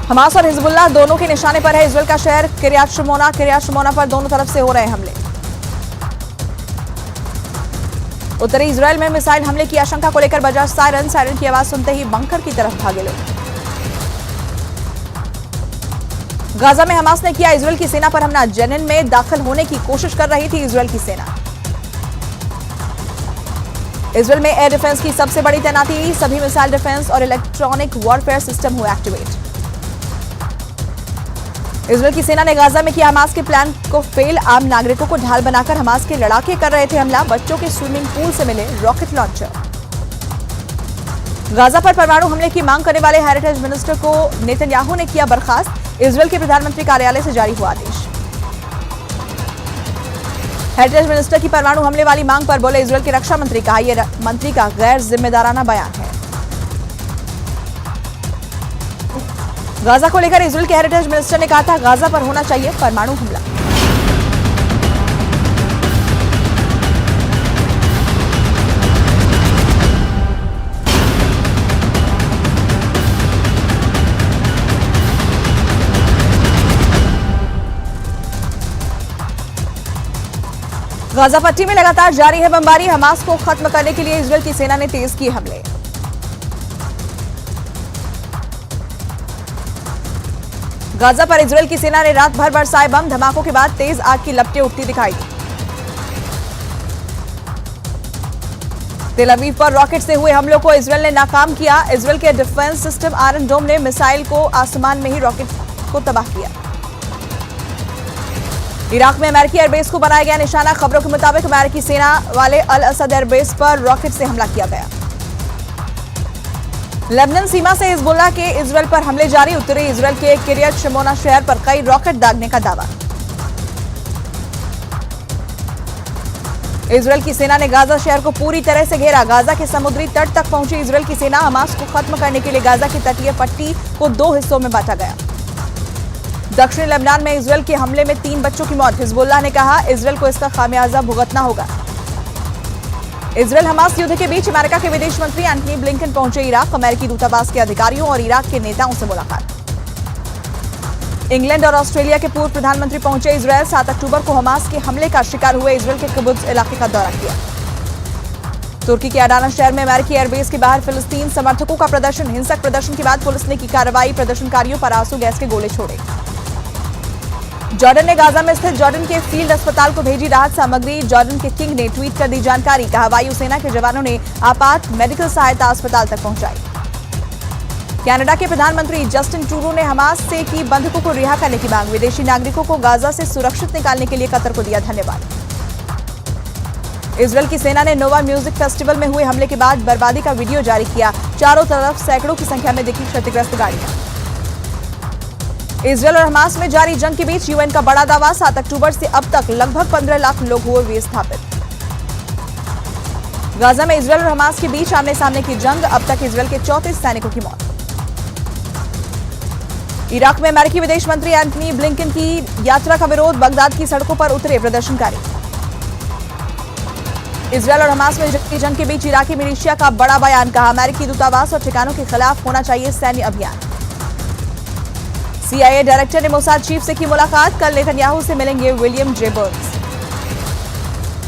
S4: हमास और हिजबुल्लाह दोनों के निशाने पर है इजरायल का शहर किर्यात शिमोना। किर्यात शिमोना पर दोनों तरफ से हो रहे हमले। उत्तरी इजरायल में मिसाइल हमले की आशंका को लेकर बजा सायरन। सायरन की आवाज सुनते ही बंकर की तरफ भागे लोग। गाजा में हमास ने किया इजरायल की सेना पर हमला। जेनिन में दाखिल होने की कोशिश कर रही थी इजरायल की सेना। इजरायल में एयर डिफेंस की सबसे बड़ी तैनाती। सभी मिसाइल डिफेंस और इलेक्ट्रॉनिक वॉरफेयर सिस्टम हुए एक्टिवेट। इजरायल की सेना ने गाजा में किया हमास के प्लान को फेल। आम नागरिकों को ढाल बनाकर हमास के लड़ाके कर रहे थे हमला। बच्चों के स्विमिंग पूल से मिले रॉकेट लॉन्चर। गाजा पर परमाणु हमले की मांग करने वाले हेरिटेज मिनिस्टर को नेतन्याहू ने किया बर्खास्त। इजरायल के प्रधानमंत्री कार्यालय से जारी हुआ आदेश। हेरिटेज मिनिस्टर की परमाणु हमले वाली मांग पर बोले इजरायल के रक्षा मंत्री, कहा यह मंत्री का गैर जिम्मेदाराना बयान है। गाजा को लेकर इजरायल के हेरिटेज मिनिस्टर ने कहा था गाजा पर होना चाहिए परमाणु हमला। गाजा पट्टी में लगातार जारी है बमबारी। हमास को खत्म करने के लिए इजरायल की सेना ने तेज किए हमले। गाजा पर इजरायल की सेना ने रात भर बरसाए बम। धमाकों के बाद तेज आग की लपटें उठती दिखाई दी। तेल अवीव पर रॉकेट से हुए हमलों को इजरायल ने नाकाम किया। इजरायल के डिफेंस सिस्टम आयरन डोम ने मिसाइल को आसमान में ही रॉकेट को तबाह किया। इराक में अमेरिकी एयरबेस को बनाया गया निशाना। खबरों के मुताबिक अमेरिकी सेना वाले अल असद एयरबेस पर रॉकेट से हमला किया गया। लेबनान सीमा से हिजबुल्लाह के इजरायल पर हमले जारी। उत्तरी इजरायल के किरियत शमोना शहर पर कई रॉकेट दागने का दावा। इजरायल की सेना ने गाजा शहर को पूरी तरह से घेरा। गाजा के समुद्री तट तक पहुंची इजरायल की सेना। हमास को खत्म करने के लिए गाजा की तटीय पट्टी को 2 हिस्सों में बांटा गया। दक्षिणी लेबनान में इजरायल के हमले में 3 बच्चों की मौत। हिजबुल्लाह ने कहा इजरायल को इसका खामियाजा भुगतना होगा। इजरायल हमास युद्ध के बीच अमेरिका के विदेश मंत्री एंटनी ब्लिंकन पहुंचे इराक। अमेरिकी दूतावास के अधिकारियों और इराक के नेताओं से मुलाकात। इंग्लैंड और ऑस्ट्रेलिया के पूर्व प्रधानमंत्री पहुंचे इजरायल। 7 अक्टूबर को हमास के हमले का शिकार हुए इजरायल के किबुत्ज इलाके का दौरा किया। तुर्की के अडाना शहर में अमेरिकी एयरबेस के बाहर फिलिस्तीन समर्थकों का प्रदर्शन। हिंसक प्रदर्शन के बाद पुलिस ने की कार्रवाई। प्रदर्शनकारियों पर आंसू गैस के गोले छोड़े। जॉर्डन ने गाजा में स्थित जॉर्डन के फील्ड अस्पताल को भेजी राहत सामग्री। जॉर्डन के किंग ने ट्वीट कर दी जानकारी। कहा वायुसेना के जवानों ने आपात मेडिकल सहायता अस्पताल तक पहुंचाई। कनाडा के प्रधानमंत्री जस्टिन ट्रूडो ने हमास से की बंधकों को रिहा करने की मांग। विदेशी नागरिकों को गाजा से सुरक्षित निकालने के लिए कतर को दिया धन्यवाद। इजरायल की सेना ने नोवा म्यूजिक फेस्टिवल में हुए हमले के बाद बर्बादी का वीडियो जारी किया। चारों तरफ सैकड़ों की संख्या में दिखी क्षतिग्रस्त गाड़ियां। इजरायल और हमास में जारी जंग के बीच यूएन का बड़ा दावा। 7 अक्टूबर से अब तक लगभग 15 लाख लोग हुए विस्थापित। गाजा में इजरायल और हमास के बीच आमने सामने की जंग। अब तक इजरायल के 34 सैनिकों की मौत। इराक में अमेरिकी विदेश मंत्री एंटनी ब्लिंकन की यात्रा का विरोध। बगदाद की सड़कों पर उतरे प्रदर्शनकारी। इजरायल और हमास में जंग के बीच इराकी मिलिशिया का बड़ा बयान। कहा अमेरिकी दूतावास और ठिकानों के खिलाफ होना चाहिए सैन्य अभियान। CIA डायरेक्टर ने मोसाद चीफ से की मुलाकात। कल नेतन्याहू से मिलेंगे विलियम जे बर्न्स।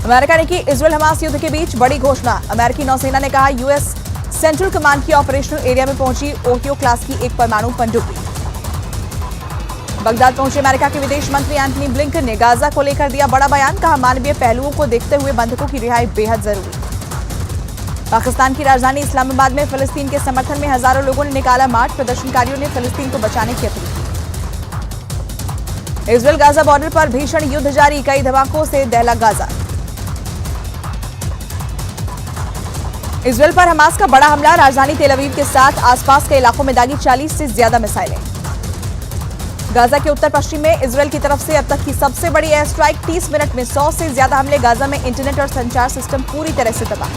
S4: अमेरिका ने की इजरायल हमास युद्ध के बीच बड़ी घोषणा। अमेरिकी नौसेना ने कहा यूएस सेंट्रल कमांड की ऑपरेशनल एरिया में पहुंची ओहियो क्लास की एक परमाणु पनडुब्बी। बगदाद पहुंचे अमेरिका के विदेश मंत्री एंटनी ब्लिंकन ने गाजा को लेकर दिया बड़ा बयान। कहा मानवीय पहलुओं को देखते हुए बंधकों की रिहाई बेहद जरूरी। पाकिस्तान की राजधानी इस्लामाबाद में फिलिस्तीन के समर्थन में हजारों लोगों ने निकाला मार्च। प्रदर्शनकारियों ने फिलिस्तीन को बचाने की अपील की। इजरायल गाजा बॉर्डर पर भीषण युद्ध जारी। कई धमाकों से दहला गाजा। इजरायल पर हमास का बड़ा हमला। राजधानी तेल अवीव के साथ आसपास के इलाकों में दागी 40 से ज्यादा मिसाइलें। गाजा के उत्तर पश्चिम में इजरायल की तरफ से अब तक की सबसे बड़ी एयर स्ट्राइक। 30 मिनट में 100 से ज्यादा हमले। गाजा में इंटरनेट और संचार सिस्टम पूरी तरह से तबाह।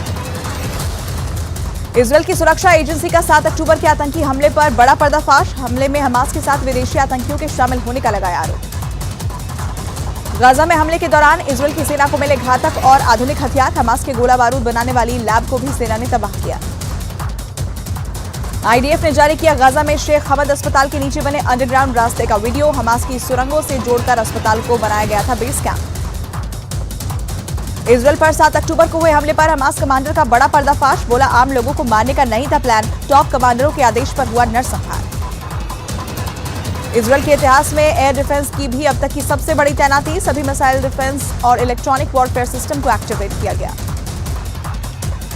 S4: इजरायल की सुरक्षा एजेंसी का 7 अक्टूबर के आतंकी हमले पर बड़ा पर्दाफाश। हमले में हमास के साथ विदेशी आतंकियों के शामिल होने का लगाया आरोप। गाजा में हमले के दौरान इजरायल की सेना को मिले घातक और आधुनिक हथियार। हमास के गोला बारूद बनाने वाली लैब को भी सेना ने तबाह किया। IDF ने जारी किया गाजा में शेख हमद अस्पताल के नीचे बने अंडरग्राउंड रास्ते का वीडियो। हमास की सुरंगों से जोड़कर अस्पताल को बनाया गया था बेस कैंप। इजरायल पर 7 अक्टूबर को हुए हमले पर हमास कमांडर का बड़ा पर्दाफाश। बोला आम लोगों को मारने का नहीं था प्लान। टॉप कमांडरों के आदेश पर हुआ नरसंहार। इजरायल के इतिहास में एयर डिफेंस की भी अब तक की सबसे बड़ी तैनाती। सभी मिसाइल डिफेंस और इलेक्ट्रॉनिक वॉरफेयर सिस्टम को एक्टिवेट किया गया।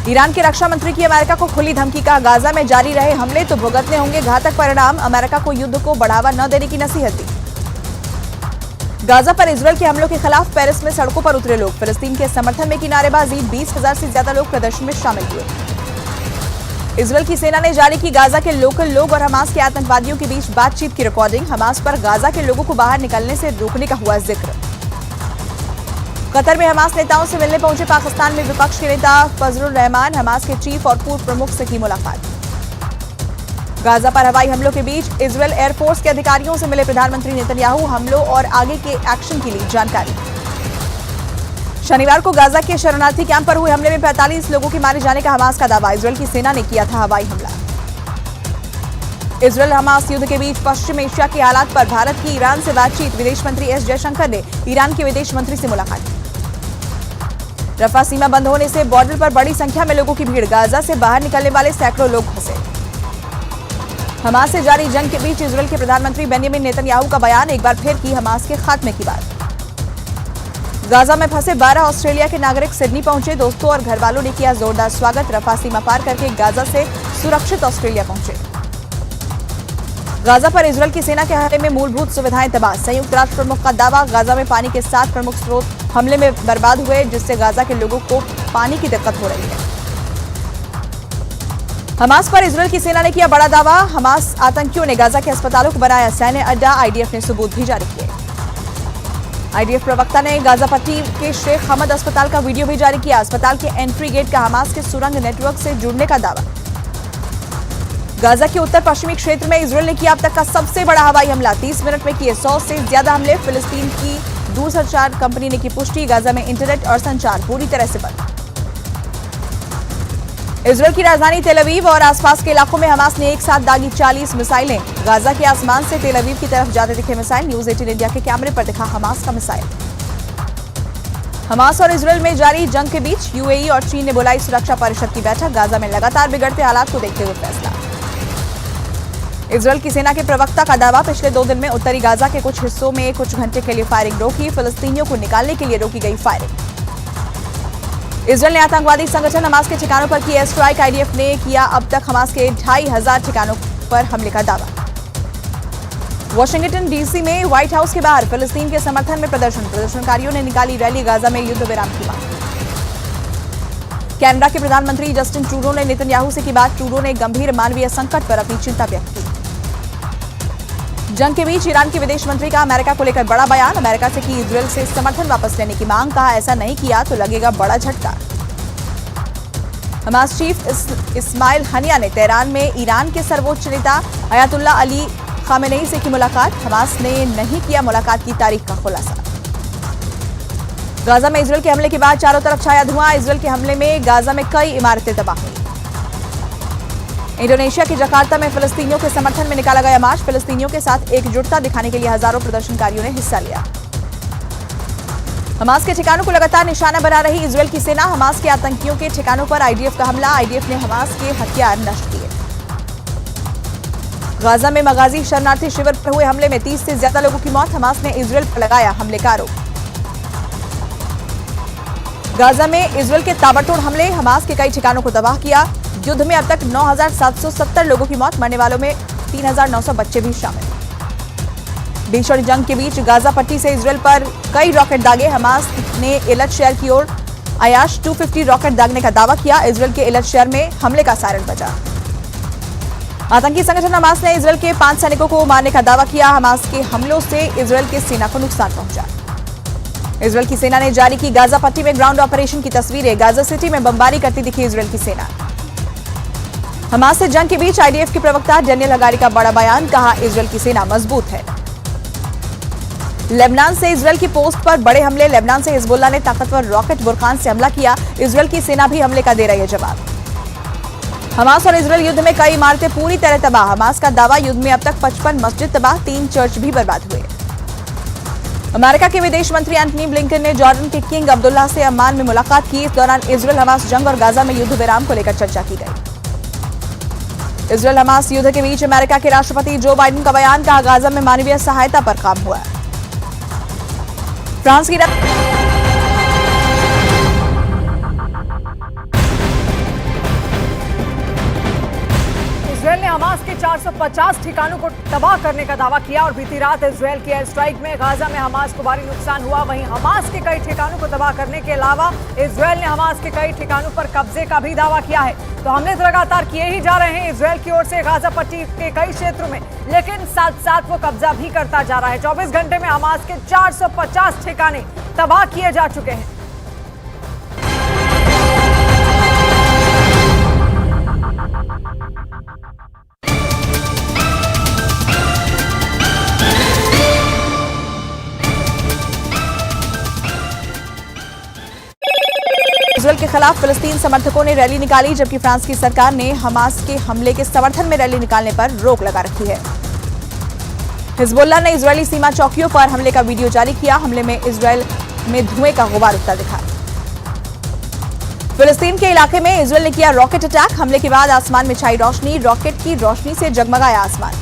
S4: ईरान के रक्षा मंत्री की अमेरिका को खुली धमकी। का गाजा में जारी रहे हमले तो भुगतने होंगे घातक परिणाम। अमेरिका को युद्ध को बढ़ावा न देने की नसीहत दी। गाजा पर इजरायल के हमलों के खिलाफ पेरिस में सड़कों पर उतरे लोग। फिलिस्तीन के समर्थन में की नारेबाजी। 20,000 से ज्यादा लोग प्रदर्शन में शामिल हुए। इजरायल की सेना ने जारी की गाजा के लोकल लोग और हमास के आतंकवादियों के बीच बातचीत की रिकॉर्डिंग। हमास पर गाजा के लोगों को बाहर निकलने से रोकने का हुआ जिक्र। कतर में हमास नेताओं से मिलने पहुंचे पाकिस्तान में विपक्ष के नेता फजलुर रहमान। हमास के चीफ और पूर्व प्रमुख से की मुलाकात। गाजा पर हवाई हमलों के बीच इजरायल एयरफोर्स के अधिकारियों से मिले प्रधानमंत्री नेतन्याहू। हमलों और आगे के एक्शन की ली जानकारी। शनिवार को गाजा के शरणार्थी कैंप पर हुए हमले में 45 लोगों के मारे जाने का हमास का दावा। इजरायल की सेना ने किया था हवाई हमला। इजरायल हमास युद्ध के बीच पश्चिम एशिया के हालात पर भारत की ईरान से बातचीत। विदेश मंत्री एस जयशंकर ने ईरान के विदेश मंत्री से मुलाकात की। रफा सीमा बंद होने से बॉर्डर पर बड़ी संख्या में लोगों की भीड़। गाजा से बाहर निकलने वाले सैकड़ों लोग फंसे। हमास से जारी जंग के बीच इजरायल के प्रधानमंत्री बेंजामिन नेतन्याहू का बयान। एक बार फिर की हमास के खात्मे की बात। गाजा में फंसे 12 ऑस्ट्रेलिया के नागरिक सिडनी पहुंचे। दोस्तों और घर वालों ने किया जोरदार स्वागत। रफा सीमा पार करके गाजा से सुरक्षित ऑस्ट्रेलिया पहुंचे। गाजा पर इजरायल की सेना के हमले में मूलभूत सुविधाएं तबाह। संयुक्त राष्ट्र प्रमुख का दावा। गाजा में पानी के 7 प्रमुख स्रोत हमले में बर्बाद हुए, जिससे गाजा के लोगों को पानी की दिक्कत हो रही है। हमास पर इजरायल की सेना ने किया बड़ा दावा। हमास आतंकियों ने गाजा के अस्पतालों को बनाया सैन्य अड्डा। आईडीएफ ने सबूत भी जारी किए। आईडीएफ प्रवक्ता ने गाजा पट्टी के शेख हमद अस्पताल का वीडियो भी जारी किया। अस्पताल के एंट्री गेट का हमास के सुरंग नेटवर्क से जुड़ने का दावा। गाजा के उत्तर पश्चिमी क्षेत्र में इजरायल ने किया अब तक का सबसे बड़ा हवाई हमला। 30 मिनट में किए 100 से ज्यादा हमले। फिलिस्तीन की दूरसंचार कंपनी ने की पुष्टि। गाजा में इंटरनेट और संचार पूरी तरह से बंद। इजरायल की राजधानी तेल अवीव और आसपास के इलाकों में हमास ने एक साथ दागी 40 मिसाइलें। गाजा के आसमान से तेल अवीव की तरफ जाते दिखे मिसाइल। न्यूज 18 इंडिया के कैमरे पर दिखा हमास का मिसाइल। हमास और इजरायल में जारी जंग के बीच यूएई और चीन ने बुलाई सुरक्षा परिषद की बैठक। गाजा में लगातार बिगड़ते हालात को देखते हुए फैसला। इजरायल की सेना के प्रवक्ता का दावा। पिछले 2 दिन में उत्तरी गाजा के कुछ हिस्सों में कुछ घंटे के लिए फायरिंग रोकी। फिलिस्तीनियों को निकालने के लिए रोकी गई फायरिंग। इजरायल ने आतंकवादी संगठन हमास के ठिकानों पर की एयर स्ट्राइक। आईडीएफ ने किया अब तक हमास के 2500 ठिकानों पर हमले का दावा। वॉशिंगटन डीसी में व्हाइट हाउस के बाहर फिलिस्तीन के समर्थन में प्रदर्शनकारियों ने निकाली रैली। गाजा में युद्ध विराम की मांग। कनाडा के प्रधानमंत्री जस्टिन ट्रूडो ने नेतन्याहू से की बात। ट्रूडो ने गंभीर मानवीय संकट पर अपनी चिंता व्यक्त की। जंग के बीच ईरान के विदेश मंत्री का अमेरिका को लेकर बड़ा बयान। अमेरिका से की इजरायल से समर्थन वापस लेने की मांग। कहा ऐसा नहीं किया तो लगेगा बड़ा झटका। हमास चीफ इस्माइल हनिया ने तेहरान में ईरान के सर्वोच्च नेता अयातुल्ला अली खामेनेई से की मुलाकात। हमास ने नहीं किया मुलाकात की तारीख का खुलासा। गाजा में इजरायल के हमले के बाद चारों तरफ छाया धुआं। इजरायल के हमले में गाजा में कई इमारतें तबाह हुई। इंडोनेशिया के जकार्ता में फिलिस्तीनियों के समर्थन में निकाला गया मार्च। फिलिस्तीनियों के साथ एकजुटता दिखाने के लिए हजारों प्रदर्शनकारियों ने हिस्सा लिया। हमास के ठिकानों को लगातार निशाना बना रही इजरायल की सेना। हमास के आतंकियों के ठिकानों पर आईडीएफ का हमला। आईडीएफ ने हमास के हथियार नष्ट किए। गाजा में मगाजी शरणार्थी शिविर पर हुए हमले में 30 से ज्यादा लोगों की मौत। हमास ने इजरायल पर लगाया हमले का आरोप। गाजा में इजरायल के ताबड़तोड़ हमले। हमास के कई ठिकानों को तबाह किया। युद्ध में अब तक 9,770 लोगों की मौत। मरने वालों में 3,900 बच्चे भी शामिल। भीषण जंग के बीच गाजा पट्टी से इजरायल पर कई रॉकेट दागे। हमास ने इलत शहर की ओर आयाश 250 रॉकेट दागने का दावा किया। इजरायल के इलत शहर में हमले का सायरन बजा। आतंकी संगठन हमास ने इजरायल के 5 सैनिकों को मारने का दावा किया। हमास के हमलों से इजरायल के सेना को नुकसान पहुंचा। इजरायल की सेना ने जारी की गाजा पट्टी में ग्राउंड ऑपरेशन की तस्वीरें। गाजा सिटी में बमबारी करती दिखी इजरायल की सेना। हमास से जंग के बीच आईडीएफ के प्रवक्ता डेनियल हगारी का बड़ा बयान। कहा इजरायल की सेना मजबूत है। लेबनान से इजरायल की पोस्ट पर बड़े हमले। लेबनान से हिजबुल्लाह ने ताकतवर रॉकेट बुरखान से हमला किया। इजरायल की सेना भी हमले का दे रही है जवाब। हमास और इजरायल युद्ध में कई इमारतें पूरी तरह तबाह। हमास का दावा युद्ध में अब तक 55 मस्जिद तबाह, 3 चर्च भी बर्बाद हुए। अमेरिका के विदेश मंत्री एंटनी ब्लिंकन ने जॉर्डन के किंग अब्दुल्ला से अम्मान में मुलाकात की। इस दौरान इजरायल हमास जंग और गाजा में युद्ध विराम को लेकर चर्चा की गई। इजरायल हमास युद्ध के बीच अमेरिका के राष्ट्रपति जो बाइडेन का बयान। कहा गाजा में मानवीय सहायता पर काम हुआ। फ्रांस की
S3: इजरायल ने हमास के 4 450 ठिकानों को तबाह करने का दावा किया और बीती रात इजरायल की एयर स्ट्राइक में गाजा में हमास को भारी नुकसान हुआ। वहीं हमास के कई ठिकानों को तबाह करने के अलावा इजरायल ने हमास के कई ठिकानों पर कब्जे का भी दावा किया है। तो हमले तो लगातार किए ही जा रहे हैं इजरायल की ओर से गाजा पट्टी के कई क्षेत्रों में, लेकिन साथ साथ वो कब्जा भी करता जा रहा है। 24 घंटे में हमास के 450 ठिकाने तबाह किए जा चुके हैं।
S4: इजरायल के खिलाफ फिलिस्तीन समर्थकों ने रैली निकाली, जबकि फ्रांस की सरकार ने हमास के हमले के समर्थन में रैली निकालने पर रोक लगा रखी है। हिजबुल्लाह ने इजरायली सीमा चौकियों पर हमले का वीडियो जारी किया। हमले में इजरायल में धुएं का गुबार उठता दिखा। फिलिस्तीन के इलाके में इजरायल ने किया रॉकेट अटैक। हमले के बाद आसमान में छाई रोशनी, रॉकेट की रोशनी से जगमगाया आसमान।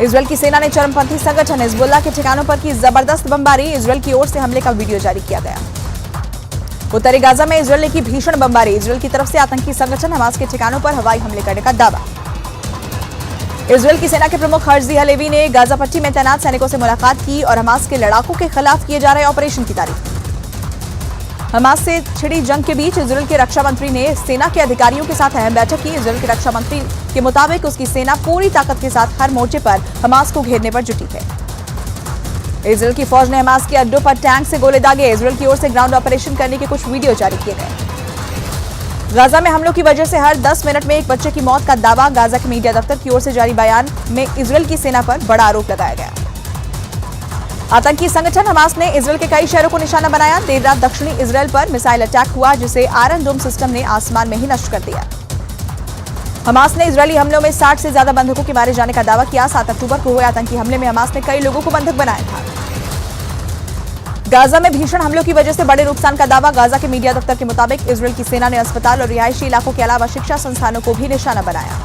S4: इजरायल की सेना ने चरमपंथी संगठन हिजबुल्लाह के ठिकानों पर की जबरदस्त बमबारी। इजरायल की ओर से हमले का वीडियो जारी किया गया। उत्तरी गाजा में इजरायल ने की भीषण बमबारी। इजरायल की तरफ से आतंकी संगठन हमास के ठिकानों पर हवाई हमले करने का दावा। इजरायल की सेना के प्रमुख हर्जी हलेवी ने गाजा पट्टी में तैनात सैनिकों से मुलाकात की और हमास के लड़ाकों के खिलाफ किए जा रहे ऑपरेशन की तारीफ। हमास से छिड़ी जंग के बीच इजरायल के रक्षा मंत्री ने सेना के अधिकारियों के साथ अहम बैठक की। इजरायल के रक्षा मंत्री के मुताबिक उसकी सेना पूरी ताकत के साथ हर मोर्चे पर हमास को घेरने पर जुटी है। इजरायल की फौज ने हमास के अड्डों पर टैंक से गोले दागे। इजरायल की ओर से ग्राउंड ऑपरेशन करने के कुछ वीडियो जारी किए गए। गाजा में हमलों की वजह से हर 10 मिनट में एक बच्चे की मौत का दावा। गाजा के मीडिया दफ्तर की ओर से जारी बयान में इजरायल की सेना पर बड़ा आरोप लगाया गया। आतंकी संगठन हमास ने इजरायल के कई शहरों को निशाना बनाया। देर रात दक्षिणी इजरायल पर मिसाइल अटैक हुआ, जिसे आयरन डोम सिस्टम ने आसमान में ही नष्ट कर दिया। हमास ने इजरायली हमलों में 60 से ज्यादा बंधकों के मारे जाने का दावा किया। 7 अक्टूबर को हुए आतंकी हमले में हमास ने कई लोगों को बंधक बनाया था। गाजा में भीषण हमलों की वजह से बड़े नुकसान का दावा। गाजा के मीडिया दफ्तर के मुताबिक इजरायल की सेना ने अस्पताल और रिहायशी इलाकों के अलावा शिक्षा संस्थानों को भी निशाना बनाया।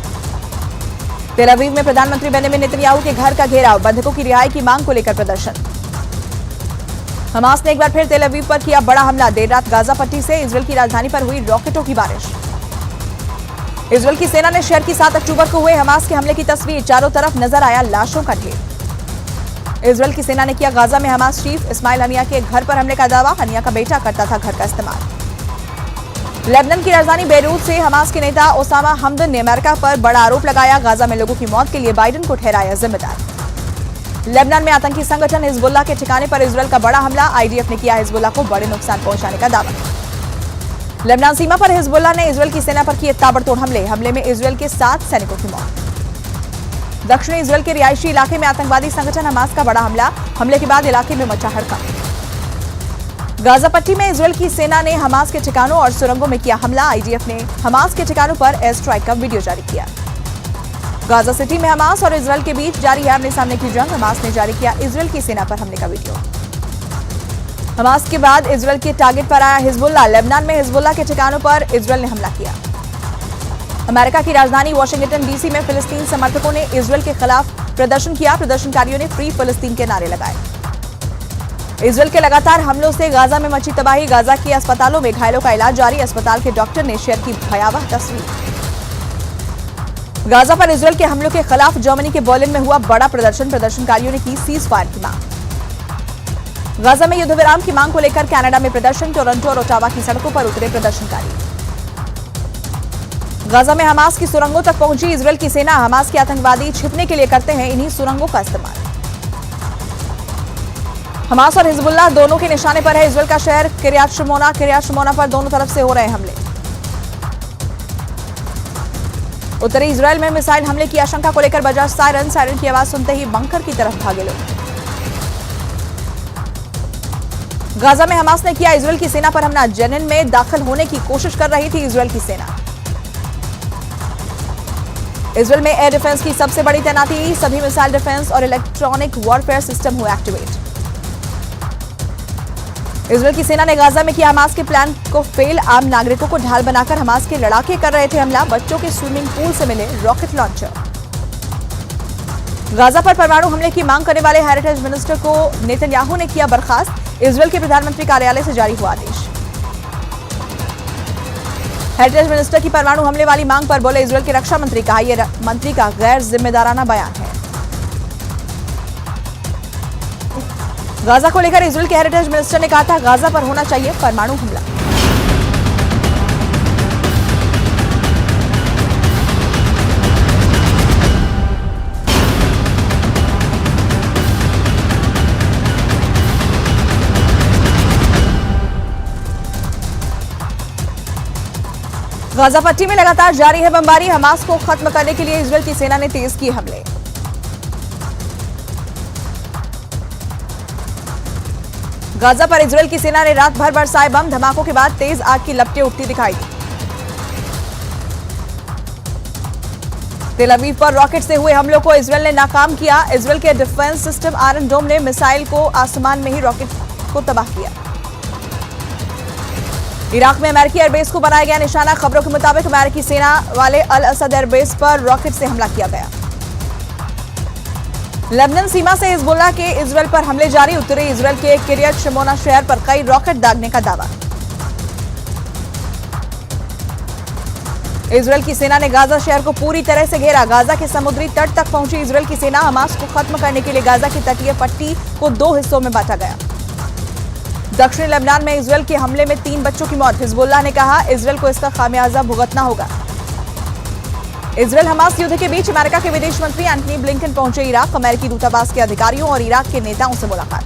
S4: तेल अवीव में प्रधानमंत्री बेंजामिन नेतन्याहू के घर का घेराव, बंधकों की रिहाई की मांग को लेकर प्रदर्शन। हमास ने एक बार फिर तेल अवीव पर किया बड़ा हमला। देर रात गाजा पट्टी से इजरायल की राजधानी पर हुई रॉकेटों की बारिश। इजरायल की सेना ने शेयर की 7 अक्टूबर को हुए हमास के हमले की तस्वीर। चारों तरफ नजर आया लाशों का ढेर। इजरायल की सेना ने किया गाजा में हमास चीफ इस्माइल हनिया के घर पर हमले का दावा। हनिया का बेटा करता था घर का इस्तेमाल। लेबनान की राजधानी बेरूत से हमास के नेता ओसामा हमदन ने अमेरिका पर बड़ा आरोप लगाया। गाजा में लोगों की मौत के लिए बाइडेन को ठहराया जिम्मेदार। लेबनान में आतंकी संगठन हिजबुल्लाह के ठिकाने पर इजरायल का बड़ा हमला। आईडीएफ ने किया हिजबुल्लाह को बड़े नुकसान पहुंचाने का दावा। लेबनान सीमा पर हिजबुल्लाह ने इजरायल की सेना पर किए ताबड़तोड़ हमले में इजरायल के 7 सैनिकों की मौत। दक्षिणी इजरायल के रिहायशी इलाके में आतंकवादी संगठन हमास का बड़ा हमले के बाद इलाके में मचा हड़कंप। गाजा पट्टी में इजरायल की सेना ने हमास के ठिकानों और सुरंगों में किया हमला। आईडीएफ ने हमास के ठिकानों पर एयर स्ट्राइक का वीडियो जारी किया। गाजा सिटी में हमास और इजरायल के बीच जारी है आमने सामने की जंग। हमास ने जारी किया इजरायल की सेना पर हमले का वीडियो। हमास के बाद इजरायल के टारगेट पर आया हिजबुल्लाह। लेबनान में हिजबुल्लाह के ठिकानों पर इजरायल ने हमला किया। अमेरिका की राजधानी वाशिंगटन डीसी में फिलिस्तीन समर्थकों ने इजरायल के खिलाफ प्रदर्शन किया। प्रदर्शनकारियों ने फ्री फिलिस्तीन के नारे लगाए। इजरायल के लगातार हमलों से गाजा में मची तबाही। गाजा के अस्पतालों में घायलों का इलाज जारी। अस्पताल के डॉक्टर ने शेयर की भयावह तस्वीर। गाजा पर इजरायल के हमलों के खिलाफ जर्मनी के बर्लिन में हुआ बड़ा प्रदर्शन। प्रदर्शनकारियों ने की सीज फायर की मांग। गाजा में युद्ध विराम की मांग को लेकर कनाडा में प्रदर्शन। टोरंटो और ओटावा की सड़कों पर उतरे प्रदर्शनकारी। गाजा में हमास की सुरंगों तक पहुंची इजरायल की सेना। हमास के आतंकवादी छिपने के लिए करते हैं इन्हीं सुरंगों का इस्तेमाल। हमास और हिजबुल्लाह दोनों के निशाने पर है इजरायल का शहर किर्यात शिमोना पर दोनों तरफ से हो रहे हमले। उत्तरी इजरायल में मिसाइल हमले की आशंका को लेकर बजा सायरन की आवाज सुनते ही बंकर की तरफ भागे लोग। गाजा में हमास ने किया इजरायल की सेना पर हमला। जेनिन में दाखिल होने की कोशिश कर रही थी इजरायल की सेना। इजरायल में एयर डिफेंस की सबसे बड़ी तैनाती। सभी मिसाइल डिफेंस और इलेक्ट्रॉनिक वॉरफेयर सिस्टम हुए एक्टिवेट। इजरायल की सेना ने गाजा में किया हमास के प्लान को फेल। आम नागरिकों को ढाल बनाकर हमास के लड़ाके कर रहे थे हमला। बच्चों के स्विमिंग पूल से मिले रॉकेट लॉन्चर। गाजा पर परमाणु हमले की मांग करने वाले हेरिटेज मिनिस्टर को नेतन्याहू ने किया बर्खास्त। इजरायल के प्रधानमंत्री कार्यालय से जारी हुआ आदेश। हेरिटेज मिनिस्टर की परमाणु हमले वाली मांग पर बोले इजरायल के रक्षा मंत्री, कहा यह मंत्री का गैर जिम्मेदाराना बयान है। गाजा को लेकर इजरायल के हेरिटेज मिनिस्टर ने कहा था गाजा पर होना चाहिए परमाणु हमला। गाजा पट्टी में लगातार जारी है बमबारी। हमास को खत्म करने के लिए इजरायल की सेना ने तेज किए हमले। गाजा पर इजरायल की सेना ने रात भर बरसाए बम। धमाकों के बाद तेज आग की लपटें उठती दिखाई दी। तेल अवीव पर रॉकेट से हुए हमलों को इजरायल ने नाकाम किया। इजरायल के डिफेंस सिस्टम आयरन डोम ने मिसाइल को आसमान में ही रॉकेट को तबाह किया। इराक में अमेरिकी एयरबेस को बनाया गया निशाना। खबरों के मुताबिक अमेरिकी सेना वाले अल असद एयरबेस पर रॉकेट से हमला किया गया। लेबनान सीमा से हिजबुल्लाह के इजरायल पर हमले जारी। उत्तरी इजरायल के किरियत शिमोना शहर पर कई रॉकेट दागने का दावा। इजरायल की सेना ने गाजा शहर को पूरी तरह से घेरा। गाजा के समुद्री तट तक पहुंची इजरायल की सेना। हमास को खत्म करने के लिए गाजा की तटीय पट्टी को 2 हिस्सों में बांटा गया। दक्षिणी लेबनान में इजरायल के हमले में 3 बच्चों की मौत। हिजबुल्लाह ने कहा इजरायल को इसका खामियाजा भुगतना होगा। इजरायल हमास युद्ध के बीच अमेरिका के विदेश मंत्री एंटनी ब्लिंकन पहुंचे इराक। अमेरिकी दूतावास के अधिकारियों और इराक के नेताओं से मुलाकात।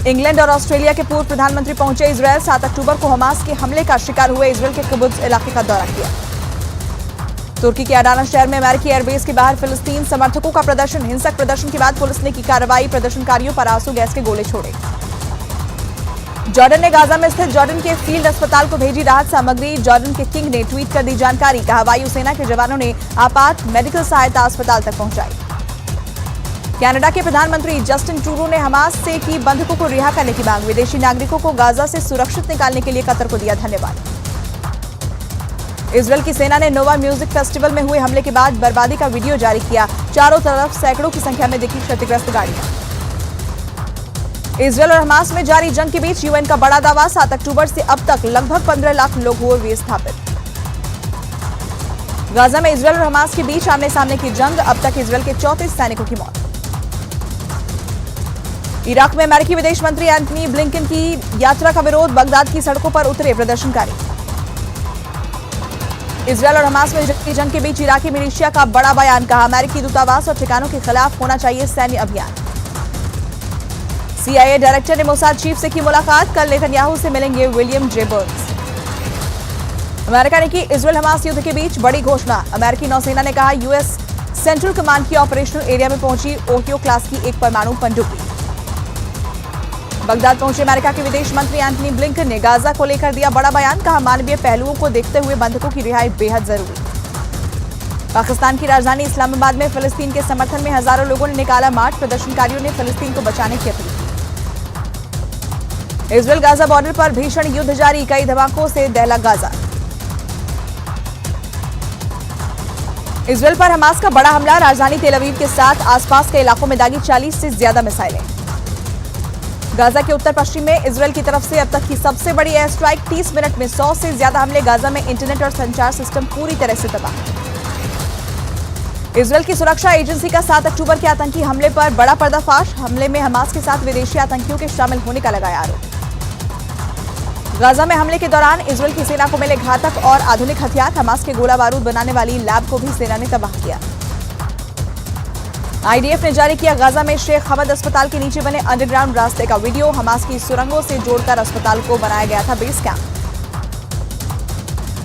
S4: इंग्लैंड और ऑस्ट्रेलिया के पूर्व प्रधानमंत्री पहुंचे इजरायल। 7 अक्टूबर को हमास के हमले का शिकार हुए इजरायल के किबुत्ज इलाके का दौरा किया। तुर्की के अडाना शहर में अमेरिकी एयरबेस के बाहर फिलिस्तीन समर्थकों का प्रदर्शन। हिंसक प्रदर्शन के बाद पुलिस ने की कार्रवाई। प्रदर्शनकारियों पर आंसू गैस के गोले छोड़े। जॉर्डन ने गाजा में स्थित जॉर्डन के फील्ड अस्पताल को भेजी राहत सामग्री। जॉर्डन के किंग ने ट्वीट कर दी जानकारी। कहा वायुसेना के जवानों ने आपात मेडिकल सहायता अस्पताल तक पहुंचाई। कनाडा के प्रधानमंत्री जस्टिन ट्रूडो ने हमास से की बंधकों को रिहा करने की मांग। विदेशी नागरिकों को गाजा से सुरक्षित निकालने के लिए कतर को दिया धन्यवाद। इजरायल की सेना ने नोवा म्यूजिक फेस्टिवल में हुए हमले के बाद बर्बादी का वीडियो जारी किया। चारों तरफ सैकड़ों की संख्या में दिखी क्षतिग्रस्त गाड़ियां। इजरायल और हमास में जारी जंग के बीच यूएन का बड़ा दावा। 7 अक्टूबर से अब तक लगभग 15 लाख लोग हुए विस्थापित। गाजा में इजरायल और हमास के बीच आमने सामने की जंग। अब तक इजरायल के 34 सैनिकों की मौत। इराक में अमेरिकी विदेश मंत्री एंटनी ब्लिंकन की यात्रा का विरोध। बगदाद की सड़कों पर उतरे प्रदर्शनकारी। इजरायल और हमास में जंग के बीच इराकी मिलिशिया का बड़ा बयान। कहा अमेरिकी दूतावास और ठिकानों के खिलाफ होना चाहिए सैन्य अभियान। CIA डायरेक्टर ने मोसाद चीफ से की मुलाकात। कल नेतन्याहू से मिलेंगे विलियम जे बर्न्स। अमेरिका ने की इजरायल हमास युद्ध के बीच बड़ी घोषणा। अमेरिकी नौसेना ने कहा यूएस सेंट्रल कमांड की ऑपरेशनल एरिया में पहुंची ओहियो क्लास की एक परमाणु पनडुब्बी। बगदाद पहुंचे अमेरिका के विदेश मंत्री एंटनी ब्लिंकन ने गाजा को लेकर दिया बड़ा बयान। कहा मानवीय पहलुओं को देखते हुए बंधकों की रिहाई बेहद जरूरी। पाकिस्तान की राजधानी इस्लामाबाद में फिलिस्तीन के समर्थन में हजारों लोगों ने निकाला मार्च। प्रदर्शनकारियों ने फिलिस्तीन को बचाने की अपील की। इजरायल गाजा बॉर्डर पर भीषण युद्ध जारी। कई धमाकों से दहला गाजा। इजरायल पर हमास का बड़ा हमला। राजधानी तेल अवीव के साथ आसपास के इलाकों में दागी 40 से ज्यादा मिसाइलें। गाजा के उत्तर पश्चिम में इजरायल की तरफ से अब तक की सबसे बड़ी एयर स्ट्राइक। 30 मिनट में 100 से ज्यादा हमले। गाजा में इंटरनेट और संचार सिस्टम पूरी तरह से तबाह। इजरायल की सुरक्षा एजेंसी का 7 अक्टूबर के आतंकी हमले पर बड़ा पर्दाफाश। हमले में हमास के साथ विदेशी आतंकियों के शामिल होने का लगाया आरोप। गाजा में हमले के दौरान इजरायल की सेना को मिले घातक और आधुनिक हथियार। हमास के गोला बारूद बनाने वाली लैब को भी सेना ने तबाह किया। IDF ने जारी किया गाजा में शेख हमद अस्पताल के नीचे बने अंडरग्राउंड रास्ते का वीडियो। हमास की सुरंगों से जोड़कर अस्पताल को बनाया गया था बेस कैंप।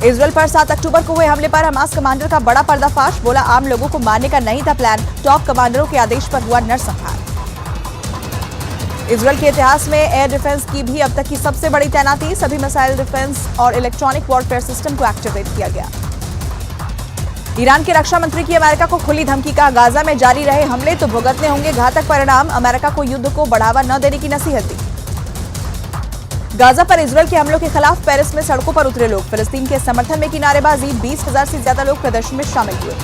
S4: इजरायल पर 7 अक्टूबर को हुए हमले पर हमास कमांडर का बड़ा पर्दाफाश। बोला आम लोगों को मारने का नहीं था प्लान। टॉप कमांडरों के आदेश पर हुआ नरसंहार। इजरायल के इतिहास में एयर डिफेंस की भी अब तक की सबसे बड़ी तैनाती। सभी मिसाइल डिफेंस और इलेक्ट्रॉनिक वॉरफेयर सिस्टम को एक्टिवेट किया गया। ईरान के रक्षा मंत्री की अमेरिका को खुली धमकी। कहा गाजा में जारी रहे हमले तो भुगतने होंगे घातक परिणाम। अमेरिका को युद्ध को बढ़ावा न देने की नसीहत दी। गाजा पर इजरायल के हमलों के खिलाफ पेरिस में सड़कों पर उतरे लोग। फिलिस्तीन के समर्थन में की नारेबाजी। 20,000 से ज्यादा लोग प्रदर्शन में शामिल हुए।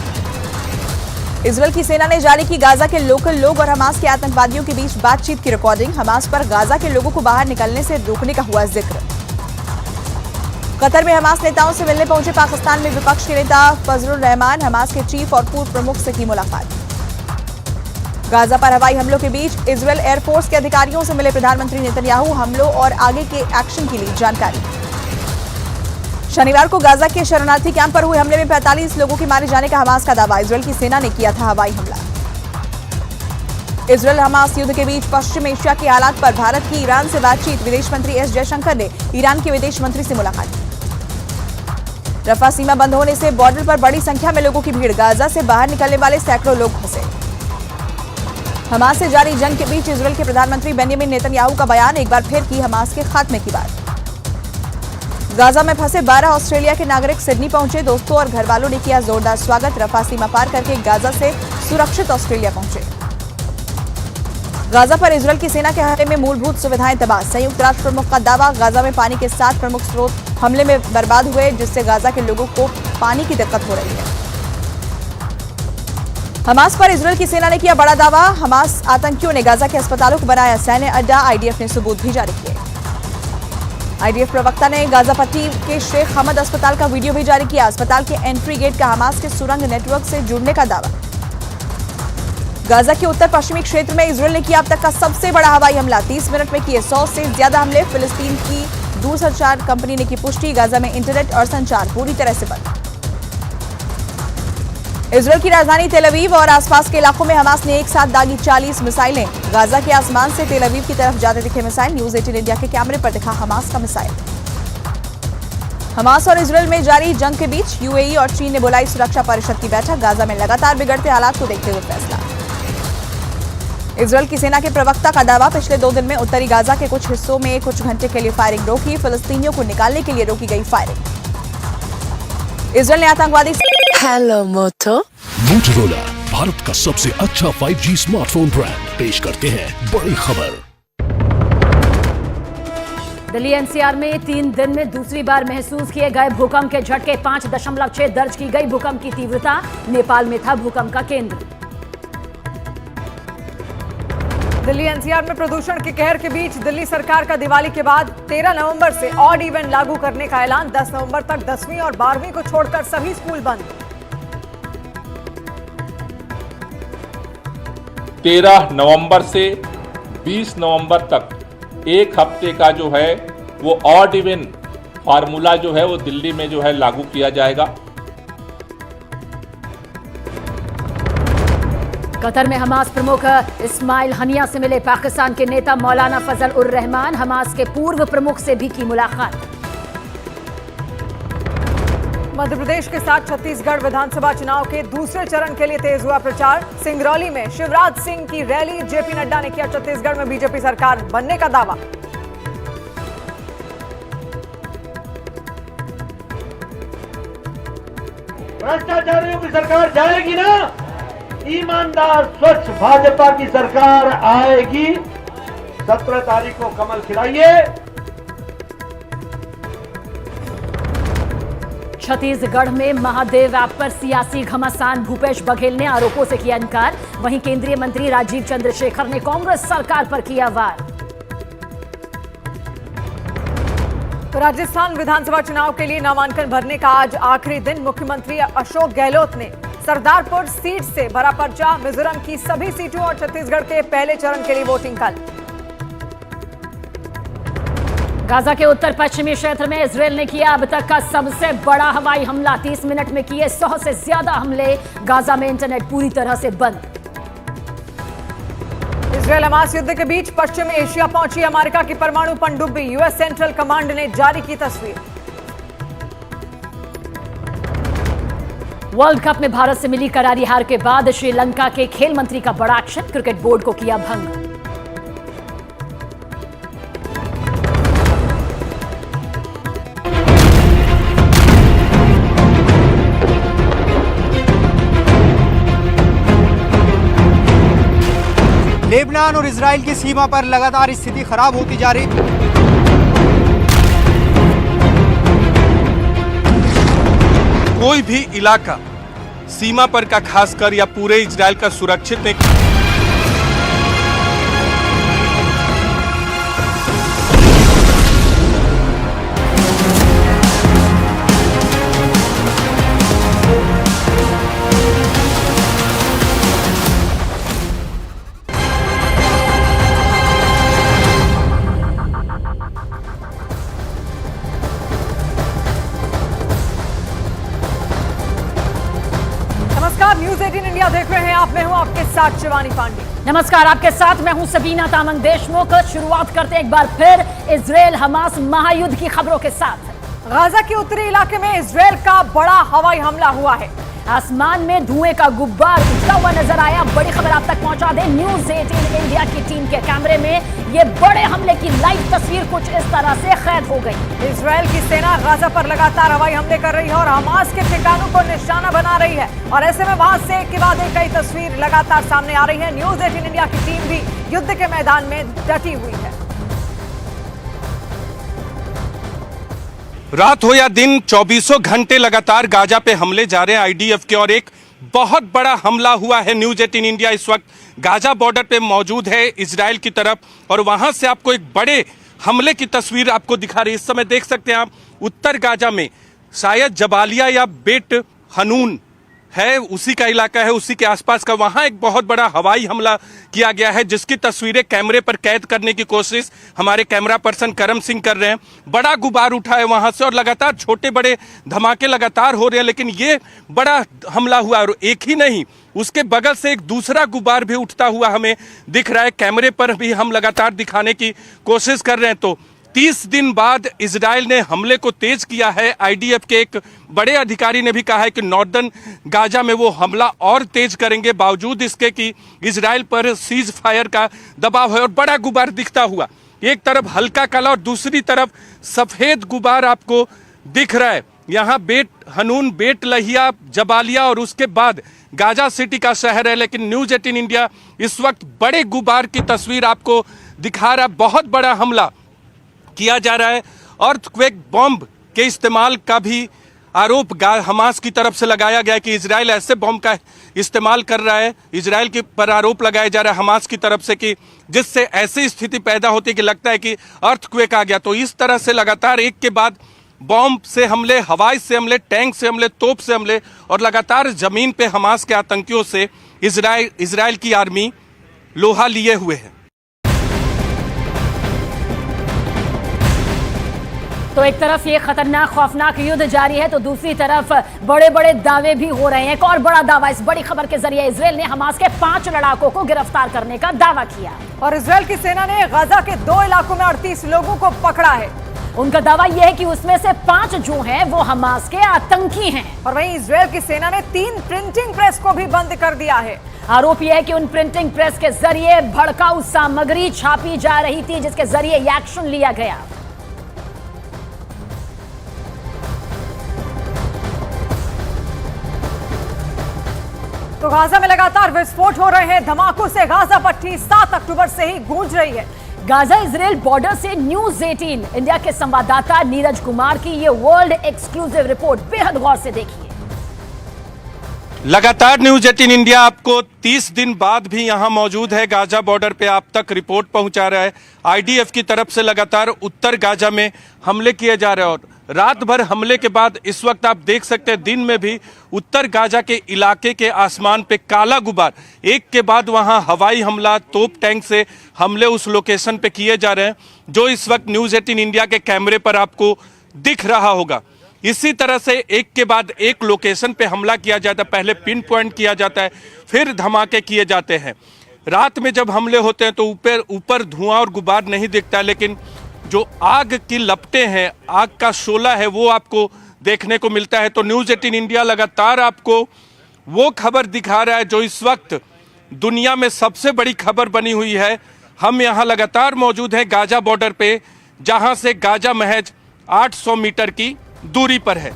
S4: इजरायल की सेना ने जारी की गाजा के लोकल लोग और हमास के आतंकवादियों के बीच बातचीत की रिकॉर्डिंग। हमास पर गाजा के लोगों को बाहर निकलने से रोकने का हुआ जिक्र। कतर में हमास नेताओं से मिलने पहुंचे पाकिस्तान में विपक्ष के नेता फजलुर रहमान, हमास के चीफ और पूर्व प्रमुख से की मुलाकात। गाजा पर हवाई हमलों के बीच इजरायल एयरफोर्स के अधिकारियों से मिले प्रधानमंत्री नेतन्याहू, हमलों और आगे के एक्शन के लिए जानकारी। शनिवार को गाजा के शरणार्थी कैंप पर हुए हमले में 45 लोगों के मारे जाने का हमास का दावा, इजरायल की सेना ने किया था हवाई हमला। इजरायल हमास युद्ध के बीच पश्चिम एशिया के हालात पर भारत की ईरान से बातचीत, विदेश मंत्री एस जयशंकर ने ईरान के विदेश मंत्री से मुलाकात की। रफा सीमा बंद होने से बॉर्डर पर बड़ी संख्या में लोगों की भीड़, गाजा से बाहर निकलने वाले सैकड़ों लोग फंसे। हमास से जारी जंग के बीच इजरायल के प्रधानमंत्री बेंजामिन नेतन्याहू का बयान, एक बार फिर की हमास के खात्मे की बात। गाजा में फंसे 12 ऑस्ट्रेलिया के नागरिक सिडनी पहुंचे, दोस्तों और घर वालों ने किया जोरदार स्वागत, रफा सीमा पार करके गाजा से सुरक्षित ऑस्ट्रेलिया पहुंचे। गाजा पर इजरायल की सेना के हमले में मूलभूत सुविधाएं तबाह, संयुक्त राष्ट्र प्रमुख का दावा, गाजा में पानी के 7 प्रमुख स्रोत हमले में बर्बाद हुए, जिससे गाजा के लोगों को पानी की दिक्कत हो रही है। हमास पर इजरायल की सेना ने किया बड़ा दावा, हमास आतंकियों ने गाजा के अस्पतालों को बनाया सैन्य अड्डा, आईडीएफ ने सबूत भी जारी किए। आईडीएफ प्रवक्ता ने गाजा पट्टी के शेख हमद अस्पताल का वीडियो भी जारी किया, अस्पताल के एंट्री गेट का हमास के सुरंग नेटवर्क से जुड़ने का दावा। गाजा के उत्तर पश्चिमी क्षेत्र में इजरायल ने किया अब तक का सबसे बड़ा हवाई हमला, 30 मिनट में किए 100 से ज्यादा हमले। फिलिस्तीन की दूरसंचार कंपनी ने की पुष्टि, गाजा में इंटरनेट और संचार पूरी तरह से बंद। इजरायल की राजधानी तेल अवीव और आसपास के इलाकों में हमास ने एक साथ दागी 40 मिसाइलें, गाजा के आसमान से तेल अवीव की तरफ जाते दिखे मिसाइल, न्यूज 18 इंडिया के कैमरे पर दिखा हमास का मिसाइल। हमास और इजरायल में जारी जंग के बीच यूएई और चीन ने बुलाई सुरक्षा परिषद की बैठक, गाजा में लगातार बिगड़ते हालात को देखते हुए फैसला। इजरायल की सेना के प्रवक्ता का दावा, पिछले 2 दिन में उत्तरी गाजा के कुछ हिस्सों में कुछ घंटे के लिए फायरिंग रोकी, फिलिस्तीनियों को निकालने के लिए रोकी गई फायरिंग। इजरायल ने आतंकवादी
S6: हेलो मोटो
S7: मोटोरोला भारत का सबसे अच्छा 5G स्मार्टफोन ब्रांड पेश करते हैं बड़ी खबर।
S2: दिल्ली एनसीआर में 3 दिन में दूसरी बार महसूस किए गए भूकंप के झटके, 5.6 दर्ज की गई भूकंप की तीव्रता, नेपाल में था भूकंप का केंद्र।
S3: दिल्ली एनसीआर में प्रदूषण के कहर के बीच दिल्ली सरकार का दिवाली के बाद 13 नवंबर से ऑड इवन लागू करने का ऐलान, 10 नवंबर तक 10वीं और 12वीं को छोड़कर सभी स्कूल बंद।
S8: 13 नवंबर से 20 नवंबर तक एक हफ्ते का जो है वो ऑड इवन फार्मूला जो है वो दिल्ली में जो है लागू किया जाएगा।
S2: कतर में हमास प्रमुख इस्माइल हनिया से मिले पाकिस्तान के नेता मौलाना फजल उर रहमान, हमास के पूर्व प्रमुख से भी की मुलाकात।
S3: मध्य प्रदेश के साथ छत्तीसगढ़ विधानसभा चुनाव के दूसरे चरण के लिए तेज हुआ प्रचार, सिंगरौली में शिवराज सिंह की रैली, जेपी नड्डा ने किया छत्तीसगढ़ में बीजेपी सरकार बनने का दावा।
S9: भ्रष्टाचारियों की सरकार जाएगी ना, ईमानदार स्वच्छ भाजपा की सरकार आएगी। 17 तारीख को कमल खिलाइए।
S2: छत्तीसगढ़ में महादेव ऐप पर सियासी घमासान, भूपेश बघेल ने आरोपों से किया इनकार, वहीं केंद्रीय मंत्री राजीव चंद्रशेखर ने कांग्रेस सरकार पर किया वार।
S3: राजस्थान विधानसभा चुनाव के लिए नामांकन भरने का आज आखिरी दिन, मुख्यमंत्री अशोक गहलोत ने सरदारपुर सीट से भरा पर्चा, मिजोरम की सभी सीटों और छत्तीसगढ़ के पहले चरण के लिए वोटिंग कल।
S2: गाजा के उत्तर पश्चिमी क्षेत्र में इजरायल ने किया अब तक का सबसे बड़ा हवाई हमला, 30 मिनट में किए 100 से ज्यादा हमले, गाजा में इंटरनेट पूरी तरह से बंद।
S3: इजरायल हमास युद्ध के बीच पश्चिम एशिया पहुंची अमेरिका की परमाणु पनडुब्बी, यूएस सेंट्रल कमांड ने जारी की तस्वीर।
S2: वर्ल्ड कप में भारत से मिली करारी हार के बाद श्रीलंका के खेल मंत्री का बड़ा एक्शन, क्रिकेट बोर्ड को किया भंग।
S10: लेबनान और इजराइल की सीमा पर लगातार स्थिति खराब होती जा रही।
S5: कोई भी इलाका सीमा पर का खासकर या पूरे इजराइल का सुरक्षित नहीं।
S3: नमस्कार, न्यूज 18 इंडिया देख रहे हैं आप। मैं हूं आपके साथ शिवानी पांडे।
S2: नमस्कार, आपके साथ मैं हूं सबीना तामंग देशमुख। शुरुआत करते हैं एक बार फिर इजराइल हमास महायुद्ध की खबरों के साथ।
S3: गाजा के उत्तरी इलाके में इजराइल का बड़ा हवाई हमला हुआ है।
S2: आसमान में धुएं का गुब्बार उठता हुआ नजर आया। बड़ी खबर आप तक पहुंचा दें, न्यूज 18 इंडिया की टीम के कैमरे में ये बड़े हमले की लाइव तस्वीर कुछ इस तरह से कैद हो गई।
S3: इजराइल की सेना गाजा पर लगातार हवाई हमले कर रही है और हमास के ठिकानों को निशाना बना रही है और ऐसे में वहां से एक के बाद एक कई तस्वीर लगातार सामने आ रही है। न्यूज 18 इंडिया की टीम भी युद्ध के मैदान में डटी हुई है।
S5: रात हो या दिन 24 घंटे लगातार गाजा पे हमले जा रहे हैं आईडीएफ के, और एक बहुत बड़ा हमला हुआ है। न्यूज 18 इंडिया इस वक्त गाजा बॉर्डर पे मौजूद है इजराइल की तरफ, और वहां से आपको एक बड़े हमले की तस्वीर आपको दिखा रही है। इस समय देख सकते हैं आप उत्तर गाजा में शायद जबालिया या बेट हनून है, उसी का इलाका है, उसी के आसपास का, वहां एक बहुत बड़ा हवाई हमला किया गया है जिसकी तस्वीरें कैमरे पर कैद करने की कोशिश हमारे कैमरा पर्सन करम सिंह कर रहे हैं। बड़ा गुबार उठा है वहां से और लगातार छोटे बड़े धमाके लगातार हो रहे हैं, लेकिन ये बड़ा हमला हुआ और एक ही नहीं, उसके बगल से एक दूसरा गुबार भी उठता हुआ हमें दिख रहा है। कैमरे पर भी हम लगातार दिखाने की कोशिश कर रहे हैं। तो 30 दिन बाद इजराइल ने हमले को तेज किया है। आईडीएफ के एक बड़े अधिकारी ने भी कहा है कि नॉर्दर्न गाजा में वो हमला और तेज करेंगे, बावजूद इसके कि इजराइल पर सीज फायर का दबाव है। और बड़ा गुबार दिखता हुआ, एक तरफ हल्का काला और दूसरी तरफ सफेद गुबार आपको दिख रहा है। यहाँ बेट हनून, बेट लहिया, जबालिया और उसके बाद गाजा सिटी का शहर है। लेकिन न्यूज 18 इंडिया इस वक्त बड़े गुबार की तस्वीर आपको दिखा रहा है। बहुत बड़ा हमला किया जा रहा है। अर्थक्वेक बॉम्ब के इस्तेमाल का भी आरोप हमास की तरफ से लगाया गया है कि इजराइल ऐसे बॉम्ब का इस्तेमाल कर रहा है। इजराइल के पर आरोप लगाया जा रहा है हमास की तरफ से कि जिससे ऐसी स्थिति पैदा होती है कि लगता है कि अर्थक्वेक आ गया। तो इस तरह से लगातार एक के बाद बॉम्ब से हमले, हवाई से हमले, टैंक से हमले, तोप से हमले और लगातार जमीन पे हमास के आतंकियों से इजराइल की आर्मी लोहा लिए हुए है।
S2: तो एक तरफ ये खतरनाक खौफनाक युद्ध जारी है तो दूसरी तरफ बड़े बड़े दावे भी हो रहे हैं। एक और बड़ा दावा इस बड़ी खबर के जरिए इजराइल ने हमास के 5 लड़ाकों को गिरफ्तार करने का दावा किया
S3: और इजराइल की सेना ने गाजा के 2 इलाकों में 38 लोगों को पकड़ा है।
S2: उनका दावा यह है कि उसमें से 5 जो हैं वो हमास के आतंकी हैं।
S3: और वहीं इजराइल की सेना ने 3 प्रिंटिंग प्रेस को भी बंद कर दिया है।
S2: आरोप यह है कि उन प्रिंटिंग प्रेस के जरिए भड़काऊ सामग्री छापी जा रही थी जिसके जरिए एक्शन लिया गया।
S3: तो गाजा में लगातार विस्फोट हो रहे हैं। धमाकों से गाजा पट्टी 7 अक्टूबर से ही गूंज रही है।
S2: गाजा इजराइल बॉर्डर से न्यूज 18 इंडिया के संवाददाता नीरज कुमार की ये वर्ल्ड एक्सक्लूसिव रिपोर्ट बेहद गौर से देखिए।
S5: लगातार न्यूज 18 इंडिया आपको 30 दिन बाद भी यहां मौजूद है। गाजा बॉर्डर पे आप तक रिपोर्ट पहुंचा रहा है। आईडीएफ की तरफ से लगातार उत्तर गाजा में हमले किए जा रहे हैं और रात भर हमले के बाद इस वक्त आप देख सकते हैं दिन में भी उत्तर गाजा के इलाके के आसमान पे काला गुबार, एक के बाद वहां हवाई हमला, तोप टैंक से हमले उस लोकेशन पे किए जा रहे हैं जो इस वक्त न्यूज 18 इंडिया के कैमरे पर आपको दिख रहा होगा। इसी तरह से एक के बाद एक लोकेशन पे हमला किया जाता है, पहले पिन पॉइंट किया जाता है, फिर धमाके किए जाते हैं। रात में जब हमले होते हैं तो ऊपर धुआं और गुबार नहीं दिखता, लेकिन जो आग की लपटें हैं, आग का शोला है, वो आपको देखने को मिलता है। तो न्यूज 18 इंडिया लगातार आपको वो खबर दिखा रहा है जो इस वक्त दुनिया में सबसे बड़ी खबर बनी हुई है। हम यहाँ लगातार मौजूद हैं गाजा बॉर्डर पे, जहां से गाजा महज 800 मीटर की दूरी पर है।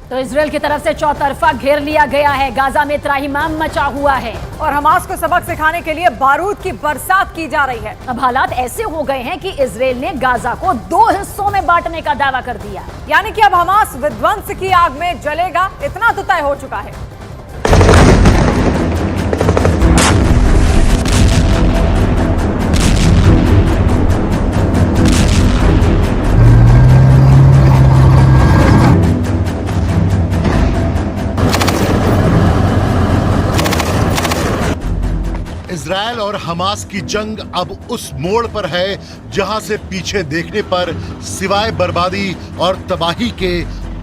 S2: तो इजराइल की तरफ से चौतरफा घेर लिया गया है। गाजा में त्राहिमाम मचा हुआ है
S3: और हमास को सबक सिखाने के लिए बारूद की बरसात की जा रही है।
S2: अब हालात ऐसे हो गए हैं कि इजराइल ने गाजा को 2 हिस्सों में बांटने का दावा कर दिया,
S3: यानी कि अब हमास विध्वंस की आग में जलेगा, इतना तो तय हो चुका है।
S6: इजरायल और हमास की जंग अब उस मोड़ पर है जहां से पीछे देखने पर सिवाय बर्बादी और तबाही के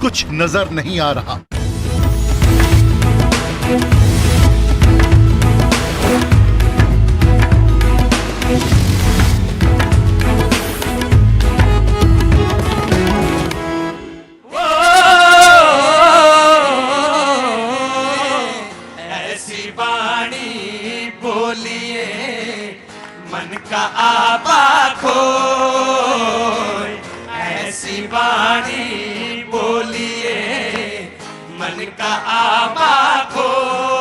S6: कुछ नजर नहीं आ रहा।
S11: बोलिए मन का आपा खोए, ऐसी वाणी बोलिए मन का आपा खोए।